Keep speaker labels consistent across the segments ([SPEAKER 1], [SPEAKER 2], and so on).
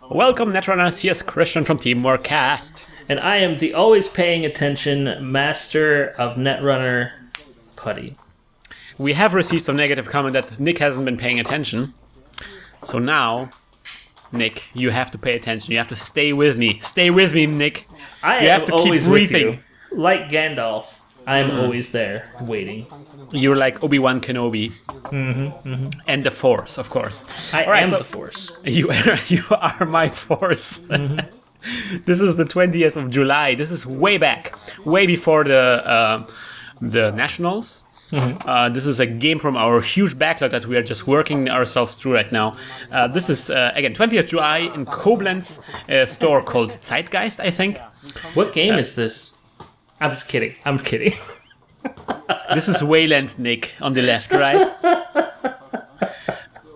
[SPEAKER 1] Welcome, Netrunners. Here's Krystian from Teamworkcast.
[SPEAKER 2] And I am the always paying attention master of Netrunner, Putty.
[SPEAKER 1] We have received some negative comment that Nick hasn't been paying attention. So now, Nick, you have to pay attention. You have to stay with me. Stay with me, Nick.
[SPEAKER 2] You have to keep breathing. Like Gandalf, I'm always there, waiting.
[SPEAKER 1] You're like Obi-Wan Kenobi. And the Force, of course.
[SPEAKER 2] I am the Force.
[SPEAKER 1] You are my Force. This is the 20th of July. This is way back. Way before the Nationals. This is a game from our huge backlog that we are just working ourselves through right now. This is, again, 20th July in Koblenz, a store called Zeitgeist, I think.
[SPEAKER 2] What game is this? I'm just kidding. I'm kidding.
[SPEAKER 1] This is Wayland, Nick, on the left, right?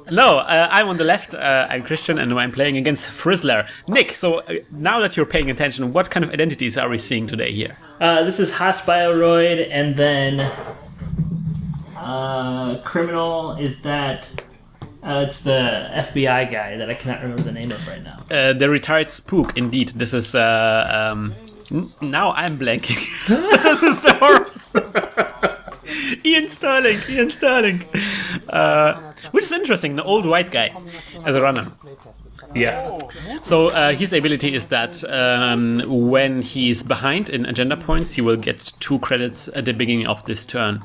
[SPEAKER 1] No, I'm on the left. I'm Krystian, and I'm playing against Frizzler. Nick, so now that you're paying attention, what kind of identities are we seeing today here?
[SPEAKER 2] This is Hasbioroid, and then Criminal is that... it's the FBI guy that I cannot remember the name of right now.
[SPEAKER 1] The retired spook, indeed. This is... now I'm blanking. This is the horse. Iain Stirling. Which is interesting, the old white guy as a runner.
[SPEAKER 2] Yeah.
[SPEAKER 1] So his ability is that when he's behind in agenda points, he will get 2 credits at the beginning of this turn.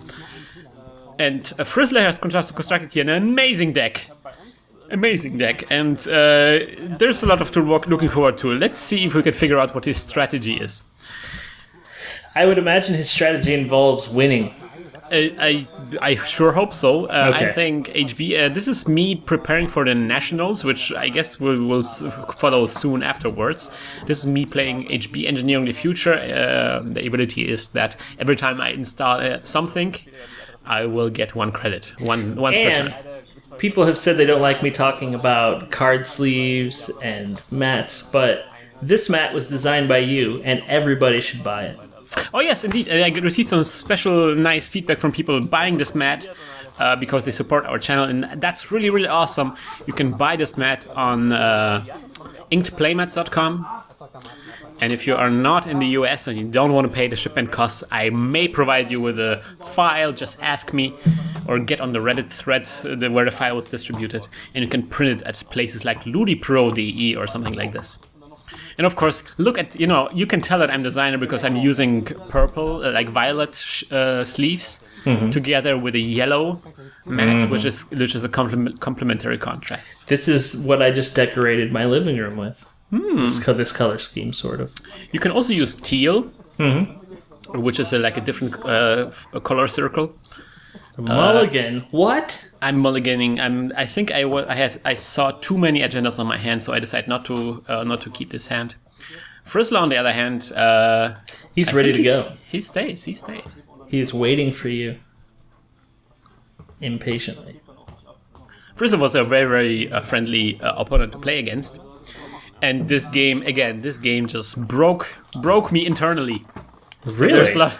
[SPEAKER 1] And Frizzler has constructed here an amazing deck. And there's a lot of looking forward to. Let's see if we can figure out what his strategy is.
[SPEAKER 2] I would imagine his strategy involves winning.
[SPEAKER 1] I sure hope so.
[SPEAKER 2] Okay.
[SPEAKER 1] I think HB, this is me preparing for the Nationals, which I guess will follow soon afterwards. This is me playing HB Engineering the Future. The ability is that every time I install something, I will get 1 credit, once per turn.
[SPEAKER 2] People have said they don't like me talking about card sleeves and mats, but this mat was designed by you, and everybody should buy it.
[SPEAKER 1] Oh yes, indeed. I received some special nice feedback from people buying this mat because they support our channel, and that's really, really awesome. You can buy this mat on inkedplaymats.com. And if you are not in the US and you don't want to pay the shipment costs, I may provide you with a file. Just ask me or get on the Reddit thread where the file was distributed. And you can print it at places like ludipro.de or something like this. And of course, look at, you can tell that I'm a designer because I'm using purple, like violet sleeves together with a yellow mat, which is a complementary contrast.
[SPEAKER 2] This is what I just decorated my living room with. This color scheme, sort of. You
[SPEAKER 1] can also use teal, which is like a different color circle.
[SPEAKER 2] Mulligan. What?
[SPEAKER 1] I'm mulliganing. I think I saw too many agendas on my hand, so I decided not to keep this hand. Frizzler, on the other hand,
[SPEAKER 2] he's ready to go.
[SPEAKER 1] He stays.
[SPEAKER 2] He's waiting for you impatiently.
[SPEAKER 1] Frizzler was a very, very friendly opponent to play against. And this game just broke me internally.
[SPEAKER 2] Really?
[SPEAKER 1] So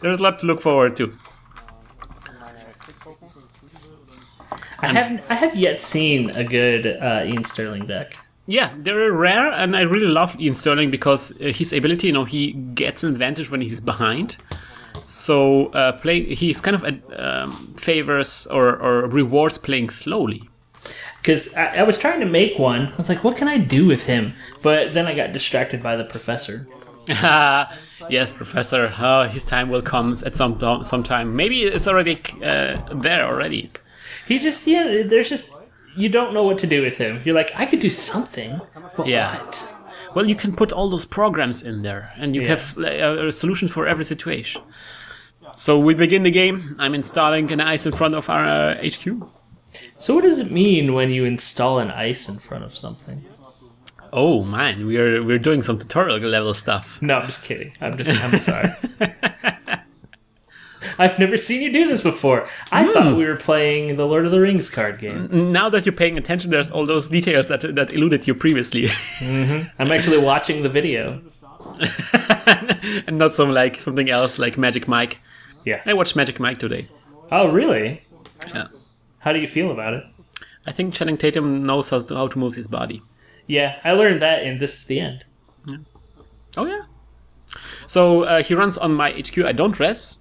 [SPEAKER 1] there's a lot to look forward to.
[SPEAKER 2] I have yet seen a good Iain Stirling deck.
[SPEAKER 1] Yeah, they're rare, and I really love Iain Stirling because his ability, he gets an advantage when he's behind. So he's kind of favors or rewards playing slowly.
[SPEAKER 2] Because I was trying to make one. I was like, what can I do with him? But then I got distracted by the professor.
[SPEAKER 1] Yes, Professor. His time will come at some time. Maybe it's already there already.
[SPEAKER 2] He just, there's just, you don't know what to do with him. You're like, I could do something, but what?
[SPEAKER 1] Well, you can put all those programs in there, and you have a solution for every situation. So we begin the game. I'm installing an ice in front of our HQ.
[SPEAKER 2] So what does it mean when you install an ice in front of something?
[SPEAKER 1] Oh man, we're doing some tutorial level stuff.
[SPEAKER 2] No, I'm just kidding. I'm sorry. I've never seen you do this before. I thought we were playing the Lord of the Rings card game.
[SPEAKER 1] Now that you're paying attention, there's all those details that eluded you previously.
[SPEAKER 2] I'm actually watching the video.
[SPEAKER 1] And not something else like Magic Mike.
[SPEAKER 2] Yeah.
[SPEAKER 1] I watched Magic Mike today.
[SPEAKER 2] Oh, really?
[SPEAKER 1] Yeah.
[SPEAKER 2] How do you feel about it?
[SPEAKER 1] I think Channing Tatum knows how to move his body.
[SPEAKER 2] Yeah, I learned that in This Is the End.
[SPEAKER 1] Yeah. Oh, yeah. So he runs on my HQ. I don't res.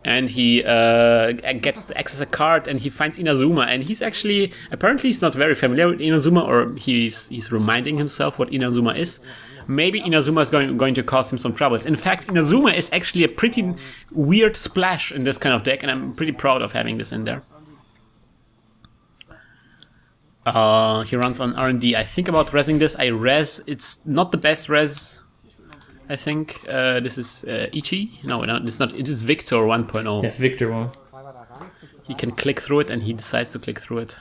[SPEAKER 1] And he gets to access a card, and he finds Inazuma. And he's actually, apparently he's not very familiar with Inazuma, or he's reminding himself what Inazuma is. Maybe Inazuma is going to cause him some troubles. In fact, Inazuma is actually a pretty weird splash in this kind of deck, and I'm pretty proud of having this in there. He runs on R&D. I think about resing this. I res. It's not the best res, I think. This is Ichi. No, it's not. It is Victor 1.0.
[SPEAKER 2] Yeah, Victor 1.
[SPEAKER 1] He can click through it, and he decides to click through it.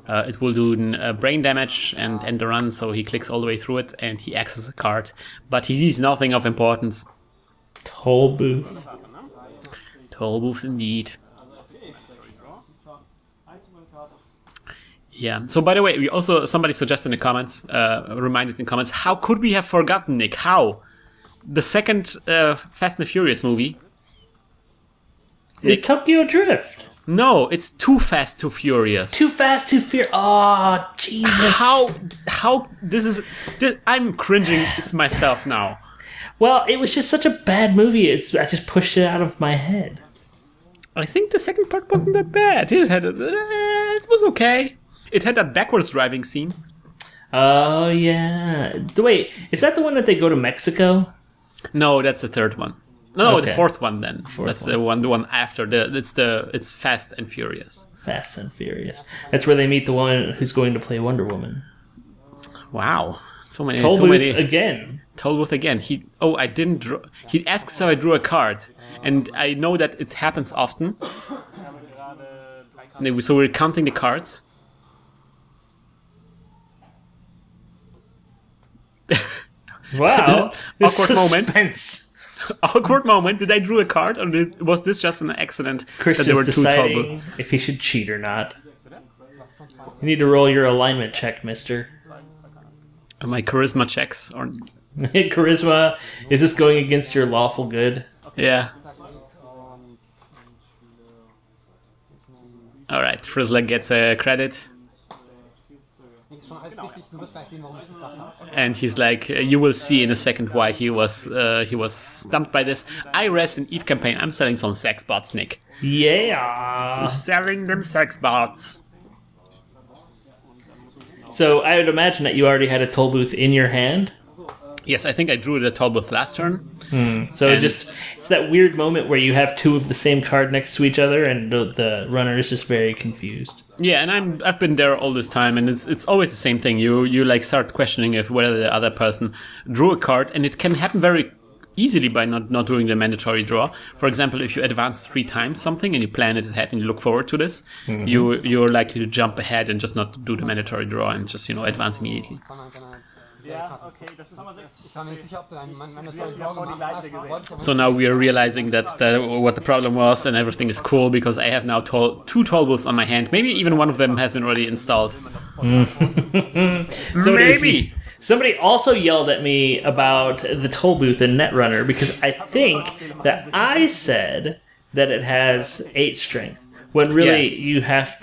[SPEAKER 1] It will do brain damage and end the run, so he clicks all the way through it, and he accesses a card. But he sees nothing of importance.
[SPEAKER 2] Toll booth.
[SPEAKER 1] Toll booth indeed. Yeah. So by the way, we also somebody suggested in the comments, reminded in the comments, how could we have forgotten, Nick? How? The second Fast and the Furious movie.
[SPEAKER 2] It's Tokyo Drift.
[SPEAKER 1] No, it's Too Fast, Too Furious.
[SPEAKER 2] Too Fast, Too Furious. Oh, Jesus.
[SPEAKER 1] How I'm cringing myself now.
[SPEAKER 2] Well, it was just such a bad movie. I just pushed it out of my head.
[SPEAKER 1] I think the second part wasn't that bad. It was okay. It had that backwards driving scene.
[SPEAKER 2] Oh, yeah. Wait, is that the one that they go to Mexico?
[SPEAKER 1] No, that's the third one. No,
[SPEAKER 2] Okay.
[SPEAKER 1] The fourth one then. That's
[SPEAKER 2] one.
[SPEAKER 1] the one after. It's Fast and Furious.
[SPEAKER 2] Fast and Furious. That's where they meet the one who's going to play Wonder Woman.
[SPEAKER 1] Wow. So many.
[SPEAKER 2] Toll
[SPEAKER 1] so
[SPEAKER 2] booth
[SPEAKER 1] many.
[SPEAKER 2] again.
[SPEAKER 1] Toll booth again. He asks how I drew a card. And I know that it happens often. So we're counting the cards.
[SPEAKER 2] Wow.
[SPEAKER 1] Awkward moment.
[SPEAKER 2] Suspense.
[SPEAKER 1] Awkward moment. Did I draw a card, or was this just an accident that there were
[SPEAKER 2] Krystian's
[SPEAKER 1] two toll
[SPEAKER 2] deciding
[SPEAKER 1] booths?
[SPEAKER 2] if he should cheat or not. You need to roll your alignment check, mister.
[SPEAKER 1] My charisma checks, or
[SPEAKER 2] Charisma, is this going against your lawful good?
[SPEAKER 1] yeah. All right, Frizzler gets a credit, and he's like, "You will see in a second why he was stumped by this." I res in Eve campaign. I'm selling some sex bots, Nick.
[SPEAKER 2] Yeah.
[SPEAKER 1] Selling them sex bots.
[SPEAKER 2] So I would imagine that you already had a toll booth in your hand.
[SPEAKER 1] Yes, I think I drew the toll booth last turn.
[SPEAKER 2] So
[SPEAKER 1] And-
[SPEAKER 2] it's that weird moment where you have two of the same card next to each other, and the runner is just very confused.
[SPEAKER 1] Yeah, and I've been there all this time, and it's always the same thing. You like start questioning if whether the other person drew a card, and it can happen very easily by not doing the mandatory draw. For example, if you advance 3 times something and you plan it ahead and you look forward to this, you're likely to jump ahead and just not do the mandatory draw and just advance immediately. So now we are realizing that what the problem was, and everything is cool because I have now 2 toll booths on my hand. Maybe even one of them has been already installed.
[SPEAKER 2] So
[SPEAKER 1] Maybe.
[SPEAKER 2] Somebody also yelled at me about the toll booth in Netrunner because I think that I said that it has 8 strength. When really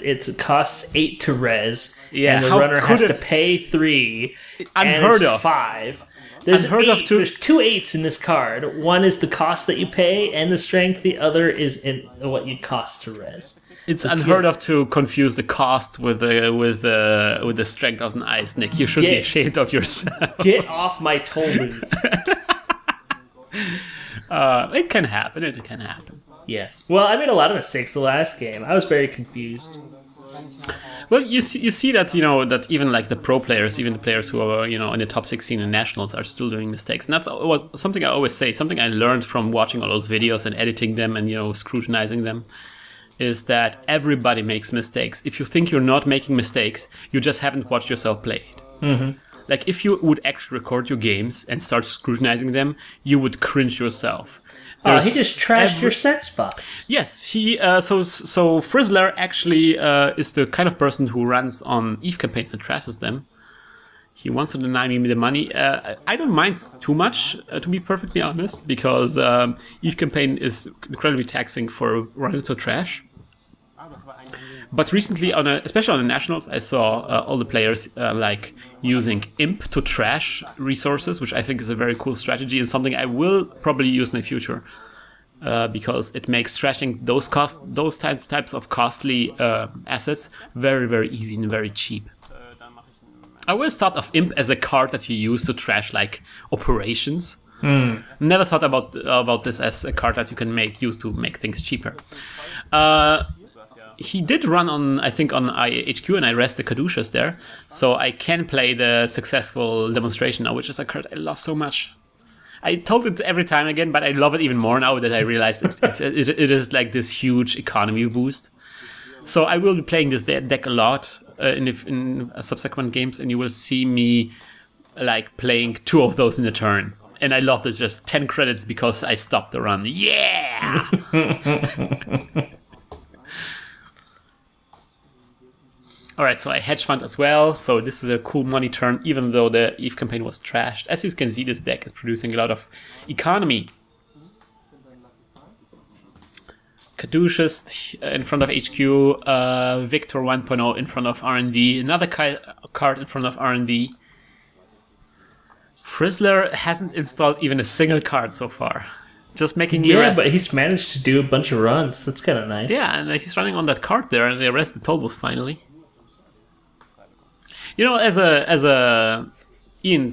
[SPEAKER 2] it costs 8 to res,
[SPEAKER 1] Yeah,
[SPEAKER 2] and the
[SPEAKER 1] how
[SPEAKER 2] runner
[SPEAKER 1] could
[SPEAKER 2] has
[SPEAKER 1] it-
[SPEAKER 2] to pay 3.
[SPEAKER 1] Unheard
[SPEAKER 2] and it's
[SPEAKER 1] of.
[SPEAKER 2] 5. There's
[SPEAKER 1] Unheard of too.
[SPEAKER 2] There's 2 8s in this card. One is the cost that you pay and the strength. The other is in what you cost to res.
[SPEAKER 1] It's unheard of to confuse the cost with the strength of an ice, Nick. You should be ashamed of yourself.
[SPEAKER 2] Get off my toll booth.
[SPEAKER 1] It can happen. It can happen.
[SPEAKER 2] Yeah. Well, I made a lot of mistakes the last game. I was very confused.
[SPEAKER 1] Well, you see that that even like the pro players, even the players who are in the top 16 in nationals, are still doing mistakes, and that's something I always say. Something I learned from watching all those videos and editing them and scrutinizing them, is that everybody makes mistakes. If you think you're not making mistakes, you just haven't watched yourself play it. Mm-hmm. Like if you would actually record your games and start scrutinizing them, you would cringe yourself.
[SPEAKER 2] Oh, he just trashed your sex bots.
[SPEAKER 1] Yes, he. So Frizzler actually is the kind of person who runs on Eve campaigns and trashes them. He wants to deny me the money. I don't mind too much, to be perfectly honest, because Eve campaign is incredibly taxing for running to trash. But recently, especially on the Nationals, I saw all the players like using Imp to trash resources, which I think is a very cool strategy and something I will probably use in the future. Because it makes trashing those types of costly assets very, very easy and very cheap. I always thought of Imp as a card that you use to trash like operations. Never thought about this as a card that you can use to make things cheaper. He did run on, I think, on IHQ, and I rest the Caduceus there, so I can play the successful demonstration now, which is a card I love so much. I told it every time again, but I love it even more now that I realize it is like this huge economy boost. So I will be playing this deck a lot in subsequent games, and you will see me like playing 2 of those in a turn. And I love this, just 10 credits because I stopped the run. Yeah! Alright, so I hedge fund as well, so this is a cool money turn, even though the EVE campaign was trashed. As you can see, this deck is producing a lot of economy. Caduceus in front of HQ, Victor 1.0 in front of R&D, another card in front of R&D. Frizzler hasn't installed even a single card so far. Just making the
[SPEAKER 2] arrest. But he's managed to do a bunch of runs. That's kind of nice.
[SPEAKER 1] Yeah, and he's running on that card there, and they arrest the Tollbooth finally. You know, as a Iain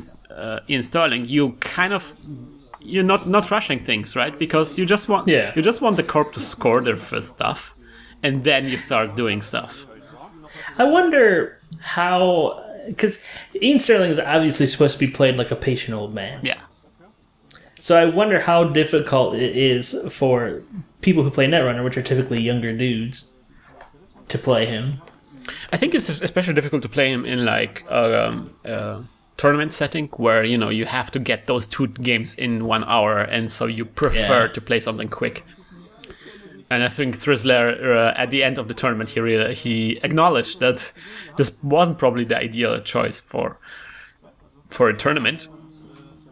[SPEAKER 1] Stirling, you're not rushing things, right? Because you just want the corp to score their first stuff, and then you start doing stuff.
[SPEAKER 2] I wonder how, because Iain Stirling is obviously supposed to be played like a patient old man.
[SPEAKER 1] Yeah.
[SPEAKER 2] So I wonder how difficult it is for people who play Netrunner, which are typically younger dudes, to play him.
[SPEAKER 1] I think it's especially difficult to play him in like a tournament setting where you have to get those 2 games in 1 hour, and so you prefer to play something quick. And I think Frizzler at the end of the tournament he acknowledged that this wasn't probably the ideal choice for a tournament.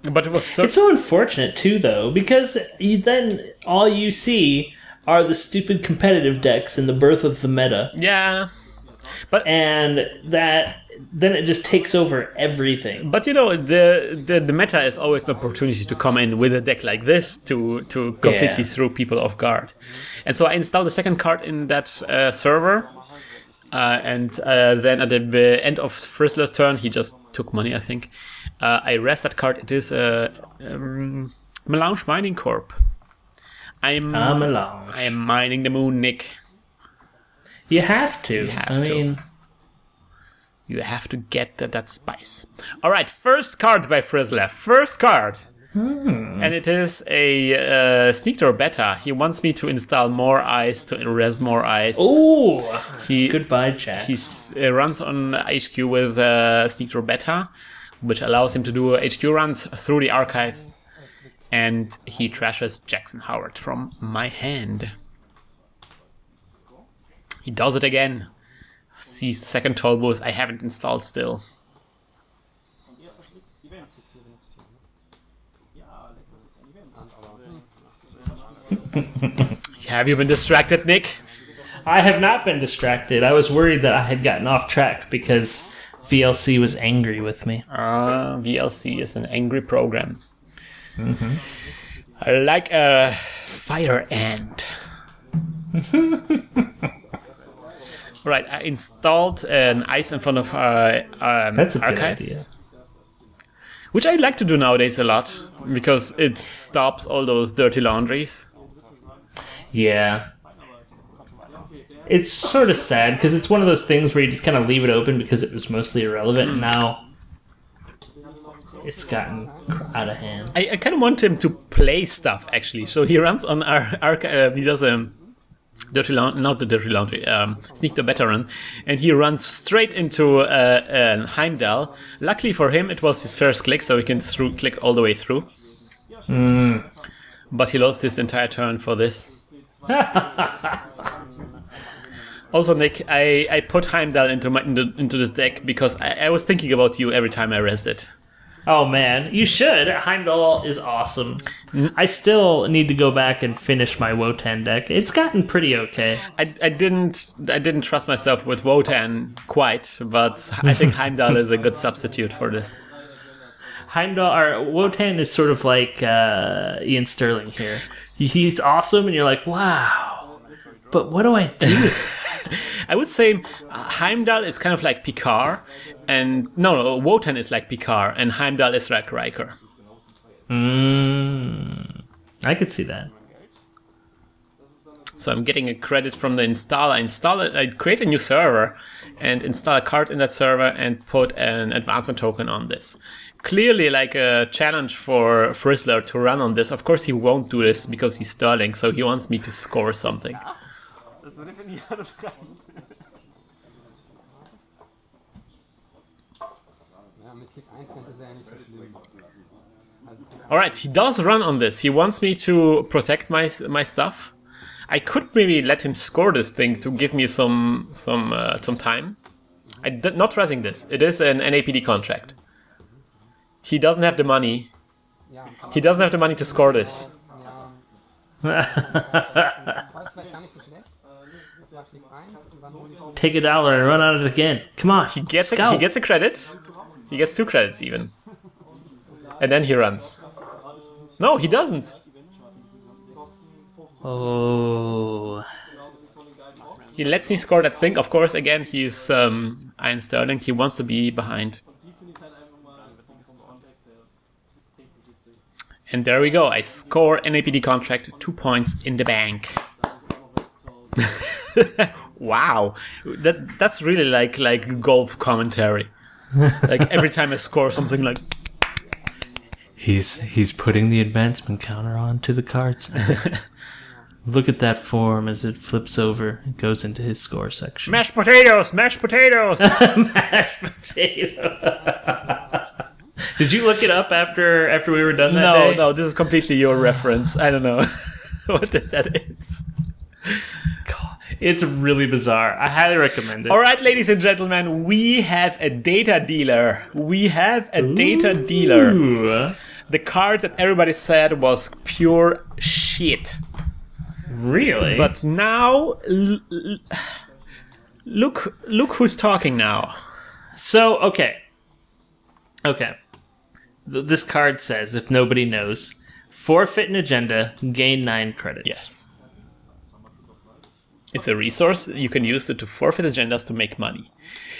[SPEAKER 1] But it was
[SPEAKER 2] it's so unfortunate too, though, because then all you see are the stupid competitive decks and the birth of the meta.
[SPEAKER 1] Yeah.
[SPEAKER 2] And then it just takes over everything.
[SPEAKER 1] But the meta is always an opportunity to come in with a deck like this to completely throw people off guard. And so I installed the second card in that server, and then at the end of Frizzler's turn, he just took money, I think. I rest that card. It is a Melange Mining Corp. I am mining the moon, Nick.
[SPEAKER 2] You have to.
[SPEAKER 1] You have to get that spice. All right, first card by Frizzler. First card. And it is a Sneak Door Beta. He wants me to install more ice, to res more ice.
[SPEAKER 2] Oh, goodbye, chat.
[SPEAKER 1] He runs on HQ with Sneak Door Beta, which allows him to do HQ runs through the archives. And he trashes Jackson Howard from my hand. He does it again. Sees the second Tollbooth I haven't installed still. Have you been distracted, Nick?
[SPEAKER 2] I have not been distracted. I was worried that I had gotten off track because VLC was angry with me.
[SPEAKER 1] VLC is an angry program. Like a fire ant. Right, I installed an ice in front of
[SPEAKER 2] That's a
[SPEAKER 1] archives, which I like to do nowadays a lot because it stops all those dirty laundries.
[SPEAKER 2] Yeah. It's sort of sad because it's one of those things where you just kind of leave it open because it was mostly irrelevant. And now it's gotten out of hand.
[SPEAKER 1] I kind of want him to play stuff actually. So he runs on our archive. He does a Sneak the Veteran, and he runs straight into Heimdall. Luckily for him, it was his first click, so he can click all the way through. But he lost his entire turn for this. Also, Nick, I put Heimdall into this deck because I was thinking about you every time I rested.
[SPEAKER 2] Oh man, you should. Heimdall is awesome. I still need to go back and finish my Wotan deck. It's gotten pretty okay.
[SPEAKER 1] I didn't trust myself with Wotan quite, but I think Heimdall is a good substitute for this.
[SPEAKER 2] Heimdall or Wotan is sort of like Iain Stirling here. He's awesome, and you're like, wow. But what do I do?
[SPEAKER 1] I would say Heimdall is kind of like Picard, and no, Wotan is like Picard, and Heimdall is like Riker.
[SPEAKER 2] I could see that.
[SPEAKER 1] So I'm getting a credit from the installer. I create a new server and install a card in that server and put an advancement token on this. Clearly like a challenge for Frizzler to run on this. Of course he won't do this because he's Stirling, so he wants me to score something. Alright, he does run on this. He wants me to protect my stuff. I could maybe let him score this thing to give me some time. I'm not pressing this. It is an NAPD contract. He doesn't have the money. He doesn't have the money to score this.
[SPEAKER 2] Take $1 and run on it again. Come on.
[SPEAKER 1] He gets a credit. He gets 2 credits even. And then he runs. No, he doesn't.
[SPEAKER 2] Oh.
[SPEAKER 1] He lets me score that thing. Of course, again, he's Iain Stirling. He wants to be behind. And there we go. I score NAPD contract, 2 points in the bank. Wow, that's really like golf commentary. Like every time I score something like.
[SPEAKER 2] He's putting the advancement counter onto the cards. Look at that form as it flips over and goes into his score section.
[SPEAKER 1] Mashed potatoes! Mashed potatoes!
[SPEAKER 2] Mashed potato. Did you look it up after we were done that day?
[SPEAKER 1] No, this is completely your reference. I don't know what that is.
[SPEAKER 2] God, it's really bizarre. I highly recommend it.
[SPEAKER 1] All right, ladies and gentlemen, we have a data dealer. Data dealer. The card that everybody said was pure shit.
[SPEAKER 2] Really?
[SPEAKER 1] But now, look who's talking now.
[SPEAKER 2] So, okay. This card says, if nobody knows, forfeit an agenda, gain 9 credits.
[SPEAKER 1] Yes. It's a resource. You can use it to forfeit agendas to make money.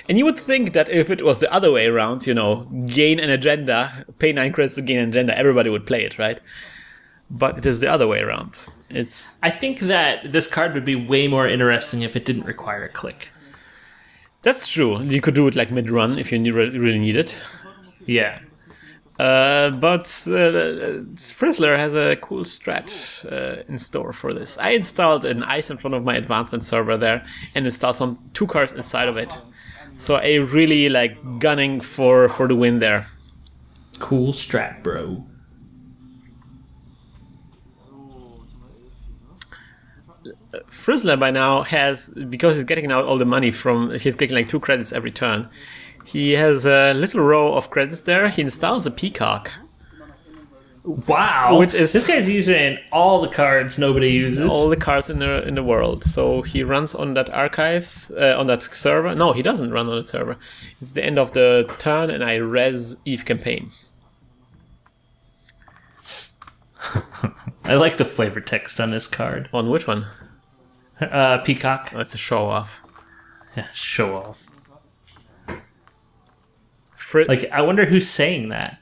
[SPEAKER 1] And you would think that if it was the other way around, you know, gain an agenda, pay 9 credits to gain an agenda, everybody would play it, right? But it is the other way around. I
[SPEAKER 2] think that this card would be way more interesting if it didn't require a click.
[SPEAKER 1] That's true. You could do it like mid-run if you really need it.
[SPEAKER 2] Yeah.
[SPEAKER 1] But Frizzler has a cool strat in store for this. I installed an ice in front of my advancement server there and installed 2 cards inside of it. So I really like gunning for the win there.
[SPEAKER 2] Cool strat, bro.
[SPEAKER 1] Frizzler by now has, because he's getting out all the money he's getting like 2 credits every turn. He has a little row of credits there. He installs a peacock.
[SPEAKER 2] Wow! This guy's using all the cards nobody uses.
[SPEAKER 1] All the cards in the world. So he runs on that archives, on that server. No, he doesn't run on the server. It's the end of the turn, and I res Eve campaign.
[SPEAKER 2] I like the flavor text on this card.
[SPEAKER 1] On which one?
[SPEAKER 2] Peacock.
[SPEAKER 1] Oh, it's a show off.
[SPEAKER 2] Yeah, show off. I wonder who's saying that.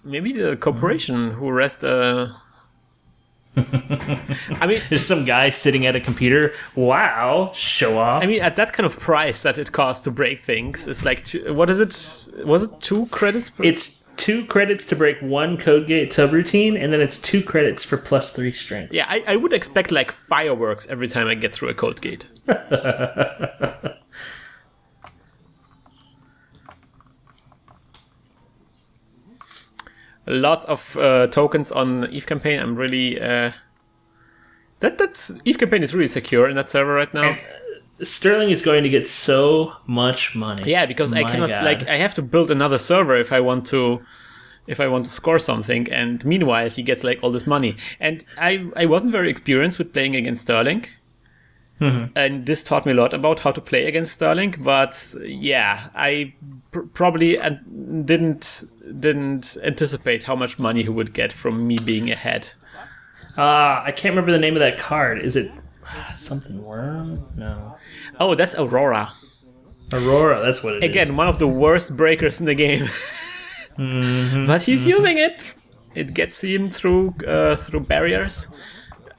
[SPEAKER 1] Maybe the corporation who rest. I mean,
[SPEAKER 2] there's some guy sitting at a computer. Wow, show off.
[SPEAKER 1] I mean, at that kind of price that it costs to break things, it's like what is it? Was it 2 credits?
[SPEAKER 2] It's 2 credits to break 1 code gate subroutine, and then it's 2 credits for +3 strength.
[SPEAKER 1] Yeah, I would expect like fireworks every time I get through a code gate. Lots of tokens on Eve campaign. I'm really that's Eve campaign is really secure in that server right now.
[SPEAKER 2] Stirling is going to get so much money.
[SPEAKER 1] Yeah, because I cannot I have to build another server if I want to score something, and meanwhile he gets like all this money. And I wasn't very experienced with playing against Stirling. And this taught me a lot about how to play against Stirling, but yeah, I probably didn't anticipate how much money he would get from me being ahead.
[SPEAKER 2] I can't remember the name of that card. Is it something worm? No.
[SPEAKER 1] Oh, that's Aurora.
[SPEAKER 2] Aurora, that's what it is.
[SPEAKER 1] Again, one of the worst breakers in the game. But he's using it. It gets him through barriers.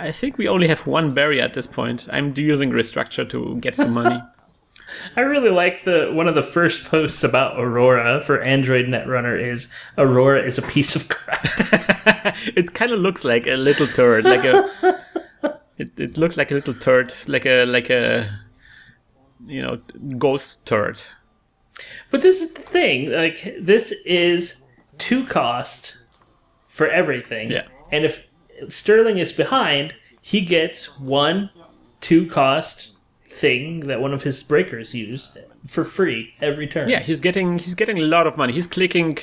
[SPEAKER 1] I think we only have one barrier at this point. I'm using Restructure to get some money.
[SPEAKER 2] I really like one of the first posts about Aurora for Android Netrunner is Aurora is a piece of crap.
[SPEAKER 1] It kind of looks like a little turd, it looks like a little turd, like a ghost turd.
[SPEAKER 2] But this is the thing, like this is 2 cost for everything.
[SPEAKER 1] Yeah.
[SPEAKER 2] And if Stirling is behind, he gets 1 2 cost thing that one of his breakers used for free every turn.
[SPEAKER 1] Yeah, he's getting a lot of money. He's clicking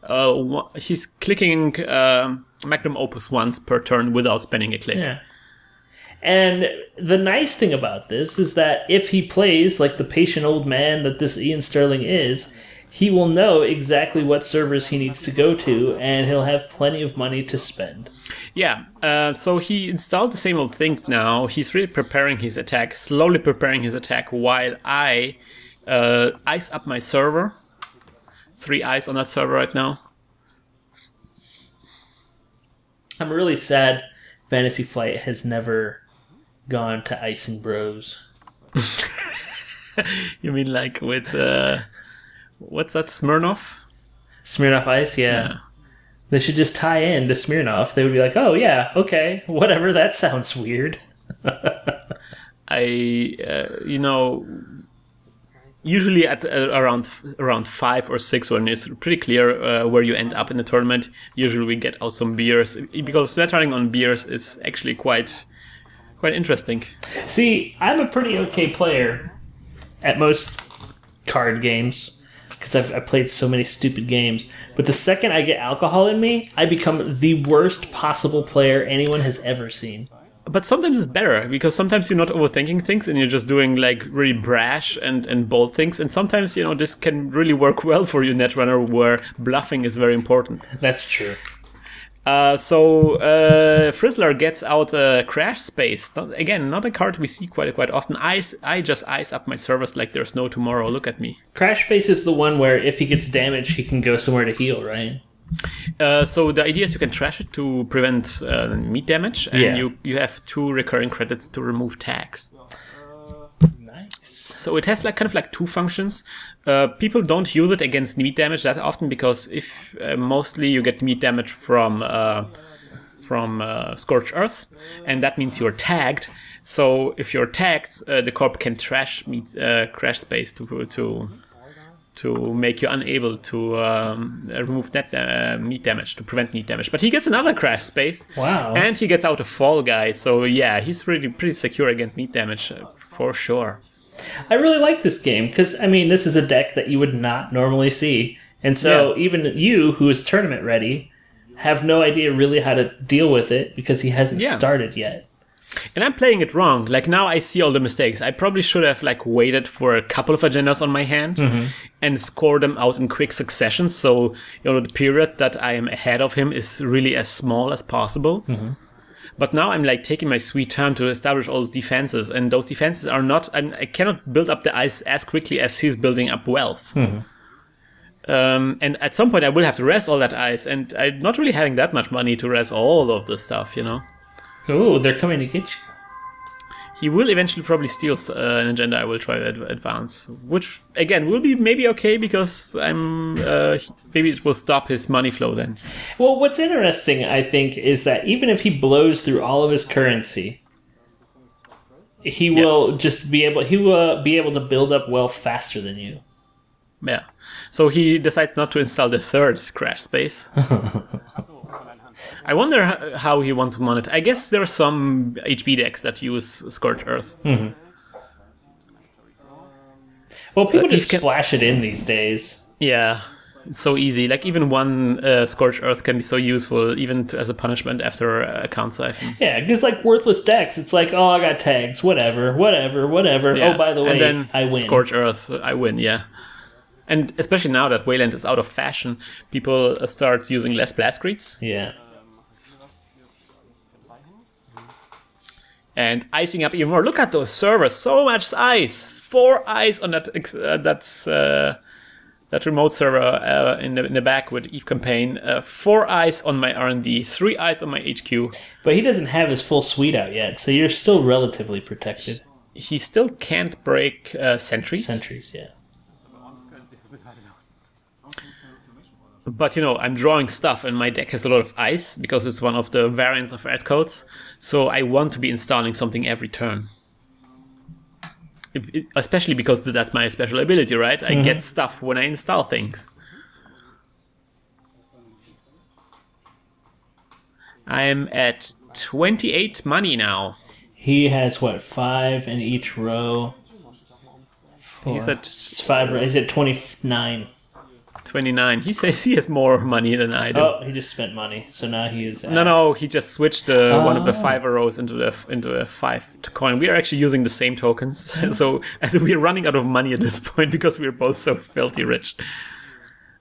[SPEAKER 1] Magnum Opus once per turn without spending a click.
[SPEAKER 2] Yeah. And the nice thing about this is that if he plays like the patient old man that this Iain Stirling is, he will know exactly what servers he needs to go to, and he'll have plenty of money to spend.
[SPEAKER 1] Yeah, so he installed the same old thing now. He's really preparing his attack, slowly preparing his attack, while I ice up my server. 3 ice on that server right now.
[SPEAKER 2] I'm really sad Fantasy Flight has never gone to Icing Bros.
[SPEAKER 1] You mean like with, what's that, Smirnoff?
[SPEAKER 2] Smirnoff Ice, yeah. They should just tie in to Smirnoff. They would be like, oh yeah, okay, whatever, that sounds weird.
[SPEAKER 1] Usually at around 5 or 6, when it's pretty clear where you end up in the tournament, usually we get out some beers, because netrunning on beers is actually quite interesting. See,
[SPEAKER 2] I'm a pretty okay player at most card games, because I've played so many stupid games. But the second I get alcohol in me, I become the worst possible player anyone has ever seen.
[SPEAKER 1] But sometimes it's better, because sometimes you're not overthinking things and you're just doing like really brash and bold things. And sometimes, this can really work well for you, Netrunner, where bluffing is very important.
[SPEAKER 2] That's true.
[SPEAKER 1] So Frizzler gets out a Crash Space. Not a card we see quite often. I just ice up my servers like there's no tomorrow. Look at me.
[SPEAKER 2] Crash Space is the one where if he gets damaged, he can go somewhere to heal, right?
[SPEAKER 1] So the idea is you can trash it to prevent meat damage, and you have 2 recurring credits to remove tags.
[SPEAKER 2] Nice.
[SPEAKER 1] So it has kind of 2 functions. People don't use it against meat damage that often, because if mostly you get meat damage from Scorched Earth, and that means you're tagged. So if you're tagged, the corp can trash Crash Space to make you unable to remove meat damage, to prevent meat damage. But he gets another Crash Space.
[SPEAKER 2] Wow.
[SPEAKER 1] And he gets out a Fall Guy. So yeah, he's really pretty secure against meat damage, for sure.
[SPEAKER 2] I really like this game, because, this is a deck that you would not normally see. And so even you, who is tournament ready, have no idea really how to deal with it, because he hasn't started yet.
[SPEAKER 1] And I'm playing it wrong. Now I see all the mistakes. I probably should have waited for a couple of agendas on my hand and score them out in quick succession. So the period that I am ahead of him is really as small as possible. But now I'm taking my sweet time to establish all those defenses, and those defenses are not. I cannot build up the ice as quickly as he's building up wealth. And at some point I will have to rest all that ice, and I'm not really having that much money to rest all of this stuff.
[SPEAKER 2] Oh, they're coming to get you.
[SPEAKER 1] He will eventually probably steal an agenda I will try to advance, which again will be maybe okay, because maybe it will stop his money flow then.
[SPEAKER 2] Well, what's interesting, I think, is that even if he blows through all of his currency, he will just be able to build up wealth faster than you.
[SPEAKER 1] Yeah. So he decides not to install the 3rd Crash Space. I wonder how he wants to monitor. I guess there are some HB decks that use Scorched Earth.
[SPEAKER 2] Well, people just splash it in these days.
[SPEAKER 1] Yeah, it's so easy. Like even one Scorched Earth can be so useful, even as a punishment after a count siphon.
[SPEAKER 2] Yeah, because like worthless decks, it's like, oh, I got tags, whatever.
[SPEAKER 1] Yeah.
[SPEAKER 2] Oh, by the way,
[SPEAKER 1] and then
[SPEAKER 2] I win.
[SPEAKER 1] Scorched Earth, I win. Yeah, and especially now that Wayland is out of fashion, people start using less blast greets.
[SPEAKER 2] Yeah.
[SPEAKER 1] And icing up even more. Look at those servers. So much ice. 4 ice on that. That remote server in the back with Eve campaign. 4 ice on my R&D. 3 ice on my HQ.
[SPEAKER 2] But he doesn't have his full suite out yet, so you're still relatively protected.
[SPEAKER 1] He still can't break sentries.
[SPEAKER 2] Sentries, yeah.
[SPEAKER 1] But, I'm drawing stuff, and my deck has a lot of ice, because it's one of the variants of red codes. So I want to be installing something every turn. Especially because that's my special ability, right? I get stuff when I install things. I'm at 28 money now.
[SPEAKER 2] He has, 5 in each row?
[SPEAKER 1] He's at
[SPEAKER 2] 5. He's at 29.
[SPEAKER 1] 29. He says he has more money than I do.
[SPEAKER 2] Oh, he just spent money, so now he is.
[SPEAKER 1] No, he just switched one of the 5 rows into a 5 coin. We are actually using the same tokens, so we're running out of money at this point because we're both so filthy rich.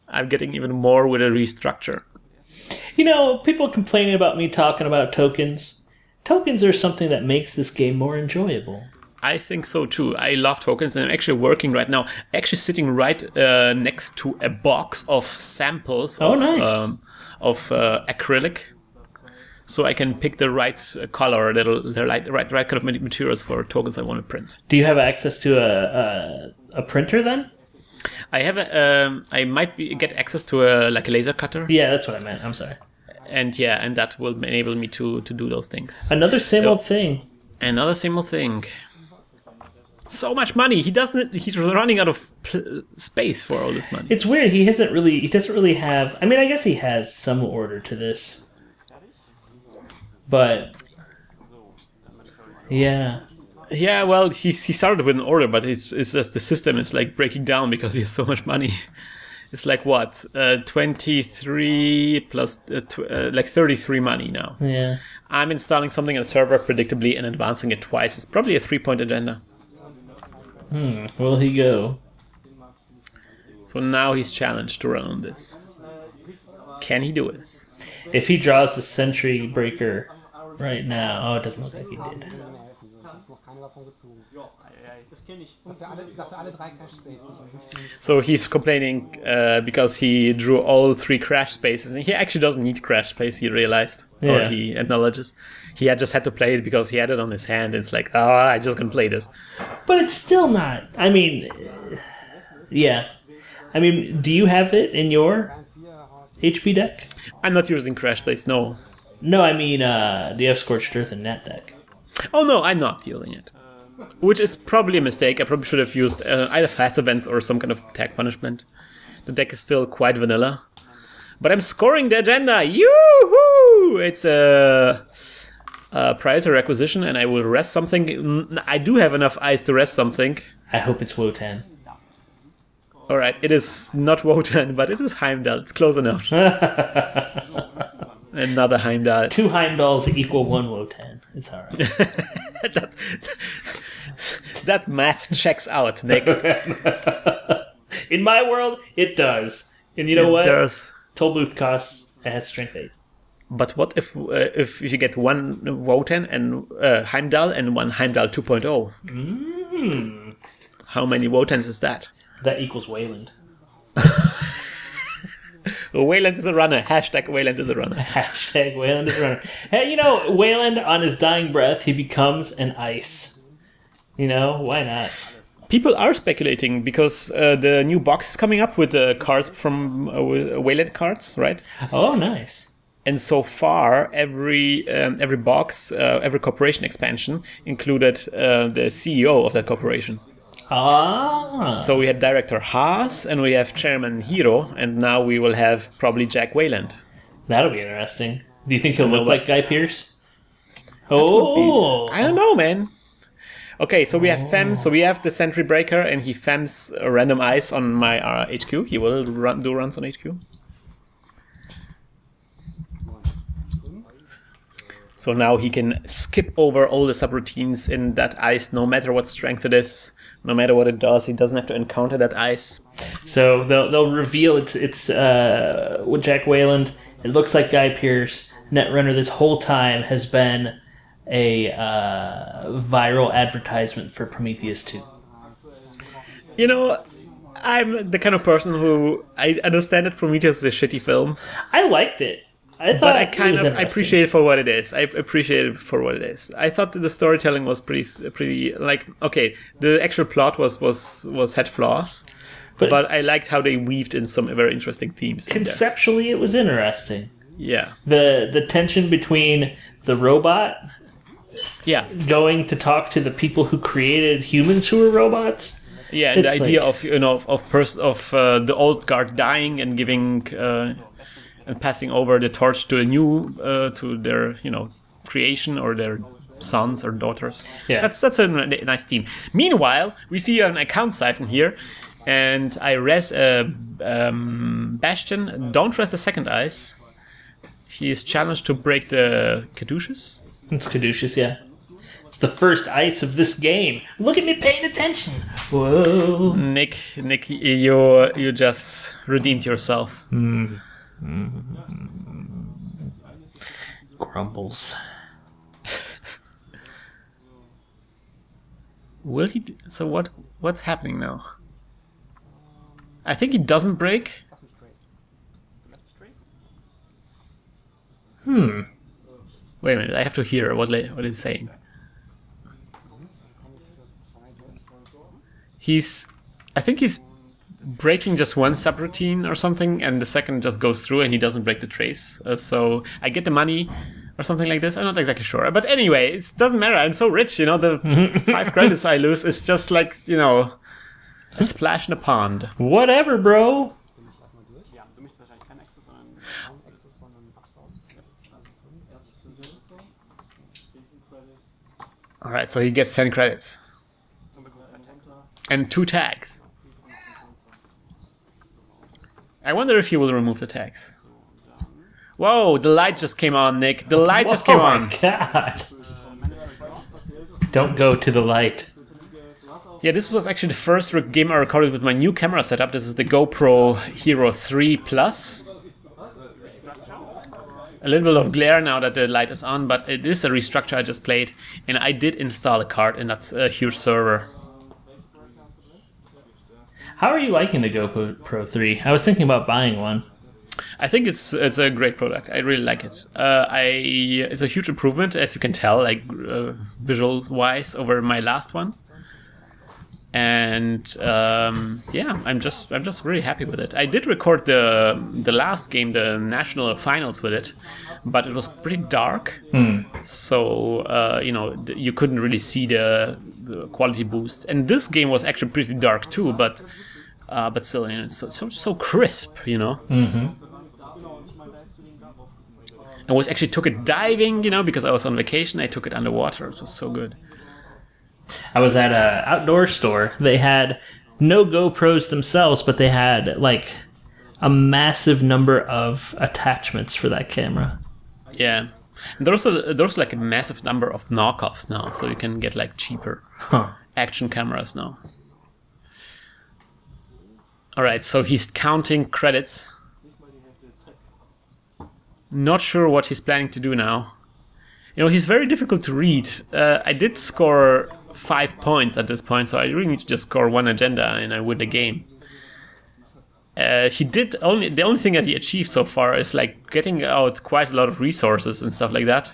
[SPEAKER 1] I'm getting even more with a restructure.
[SPEAKER 2] People complaining about me talking about tokens. Tokens are something that makes this game more enjoyable.
[SPEAKER 1] I think so too. I love tokens, and I'm actually working right now. Actually, sitting right next to a box of samples of acrylic, so I can pick the right color, the right kind of materials for tokens I want to print.
[SPEAKER 2] Do you have access to a printer then?
[SPEAKER 1] I have I might get access to a laser cutter.
[SPEAKER 2] Yeah, that's what I meant. I'm sorry.
[SPEAKER 1] And that will enable me to do those things.
[SPEAKER 2] Another same old thing.
[SPEAKER 1] Another same old thing. So much money. He's running out of space for all this money.
[SPEAKER 2] It's weird. He doesn't really have. I mean, I guess he has some order to this, but yeah.
[SPEAKER 1] Yeah, well, he started with an order, but it's just the system is like breaking down because he has so much money. It's like what 23 plus 33 money now.
[SPEAKER 2] Yeah.
[SPEAKER 1] I'm installing something on the server predictably and advancing it twice. It's probably a 3-point agenda.
[SPEAKER 2] Will he go?
[SPEAKER 1] So now he's challenged to run on this. Can he do this?
[SPEAKER 2] If he draws the Sentry Breaker right now... Oh, it doesn't look like he did.
[SPEAKER 1] So he's complaining because he drew all 3 crash spaces, and he actually doesn't need crash space, he realized.
[SPEAKER 2] Yeah.
[SPEAKER 1] Or he acknowledges. He had just had to play it because he had it on his hand, and it's like, oh, I just can play this.
[SPEAKER 2] But it's still not... I mean... Yeah. I mean, do you have it in your HP deck?
[SPEAKER 1] I'm not using crash space, no.
[SPEAKER 2] No, I mean, do you have Scorched Earth in that deck?
[SPEAKER 1] Oh no, I'm not using it. Which is probably a mistake. I probably should have used either fast events or some kind of tag punishment. The deck is still quite vanilla. But I'm scoring the agenda! Yoo-hoo! It's a priority acquisition, and I will rest something. I do have enough ice to rest something.
[SPEAKER 2] I hope it's Wotan.
[SPEAKER 1] Alright, it is not Wotan, but it is Heimdall. It's close enough. Another Heimdall.
[SPEAKER 2] 2 Heimdalls equal 1 Wotan. It's alright.
[SPEAKER 1] that math checks out, Nick.
[SPEAKER 2] In my world, it does. And you know what?
[SPEAKER 1] It does.
[SPEAKER 2] Tollbooth costs, it has strength 8.
[SPEAKER 1] But what if you get 1 Wotan and Heimdall and 1 Heimdall 2.0? How many Wotans is that?
[SPEAKER 2] That equals Wayland.
[SPEAKER 1] Wayland is a runner. Hashtag Wayland is a runner.
[SPEAKER 2] Hashtag Wayland is a runner. Hey, Wayland, on his dying breath, he becomes an ice. Why not?
[SPEAKER 1] People are speculating because the new box is coming up with the cards from Wayland cards, right?
[SPEAKER 2] Oh, nice.
[SPEAKER 1] And so far, every box, every corporation expansion included the CEO of that corporation.
[SPEAKER 2] Ah.
[SPEAKER 1] So we had Director Haas, and we have Chairman Hiro, and now we will have probably Jack Wayland.
[SPEAKER 2] That'll be interesting. Do you think he'll look like Guy Pearce? Oh.
[SPEAKER 1] I don't know, man. Okay, so we have Fem, so we have the Sentry Breaker, and he Fems a random ice on my HQ. He will do runs on HQ. So now he can skip over all the subroutines in that ice, no matter what strength it is, no matter what it does. He doesn't have to encounter that ice.
[SPEAKER 2] So they'll reveal it's with Jack Wayland. It looks like Guy Pearce. Netrunner this whole time has been a viral advertisement for Prometheus 2.
[SPEAKER 1] You know, I'm the kind of person who I understand that Prometheus is a shitty film.
[SPEAKER 2] I liked it. I
[SPEAKER 1] appreciate it for what it is. I appreciate it for what it is. I thought that the storytelling was pretty like, okay, the actual plot had flaws, but I liked how they weaved in some very interesting themes.
[SPEAKER 2] Conceptually, it was interesting.
[SPEAKER 1] Yeah.
[SPEAKER 2] The tension between the robot going to talk to the people who created humans who were robots.
[SPEAKER 1] Yeah, and the idea of the old guard dying and giving and passing over the torch to a new to their creation or their sons or daughters.
[SPEAKER 2] Yeah,
[SPEAKER 1] that's a nice theme. Meanwhile, we see an account siphon here, and I res Bastion. Don't res the second ice. He is challenged to break the Caduceus.
[SPEAKER 2] It's Caduceus, yeah. It's the first ice of this game. Look at me paying attention. Whoa,
[SPEAKER 1] Nick, you just redeemed yourself.
[SPEAKER 2] Grumbles.
[SPEAKER 1] Will he? So what's happening now? I think he doesn't break. Wait a minute. I have to hear what he's saying. I think he's breaking just one subroutine or something, and the second just goes through and he doesn't break the trace. So I get the money or something like this. I'm not exactly sure. But anyway, it doesn't matter. I'm so rich, the 5 credits I lose is just like, a splash in a pond.
[SPEAKER 2] Whatever, bro.
[SPEAKER 1] Alright, so he gets 10 credits. And 2 tags. I wonder if he will remove the tags. Whoa, the light just came on, Nick. The light just came on.
[SPEAKER 2] Oh my god. Don't go to the light.
[SPEAKER 1] Yeah, this was actually the first game I recorded with my new camera setup. This is the GoPro Hero 3 Plus. A little bit of glare now that the light is on, but it is a restructure I just played. And I did install a card, and that's a huge server.
[SPEAKER 2] How are you liking the GoPro 3? I was thinking about buying one.
[SPEAKER 1] I think it's a great product. I really like it. It's a huge improvement, as you can tell, like visual-wise, over my last one. And yeah, I'm just really happy with it. I did record the last game, the national finals, with it, but it was pretty dark. So you couldn't really see the quality boost. And this game was actually pretty dark too, but still, it's so crisp, I actually took it diving, because I was on vacation. I took it underwater. It was so good.
[SPEAKER 2] I was at an outdoor store. They had no GoPros themselves, but they had like a massive number of attachments for that camera.
[SPEAKER 1] Yeah. And there's like a massive number of knockoffs now, so you can get like cheaper action cameras now. Alright, so he's counting credits. Not sure what he's planning to do now. He's very difficult to read. I did score 5 points at this point, so I really need to just score 1 agenda and I win the game. The only thing that he achieved so far is like getting out quite a lot of resources and stuff like that,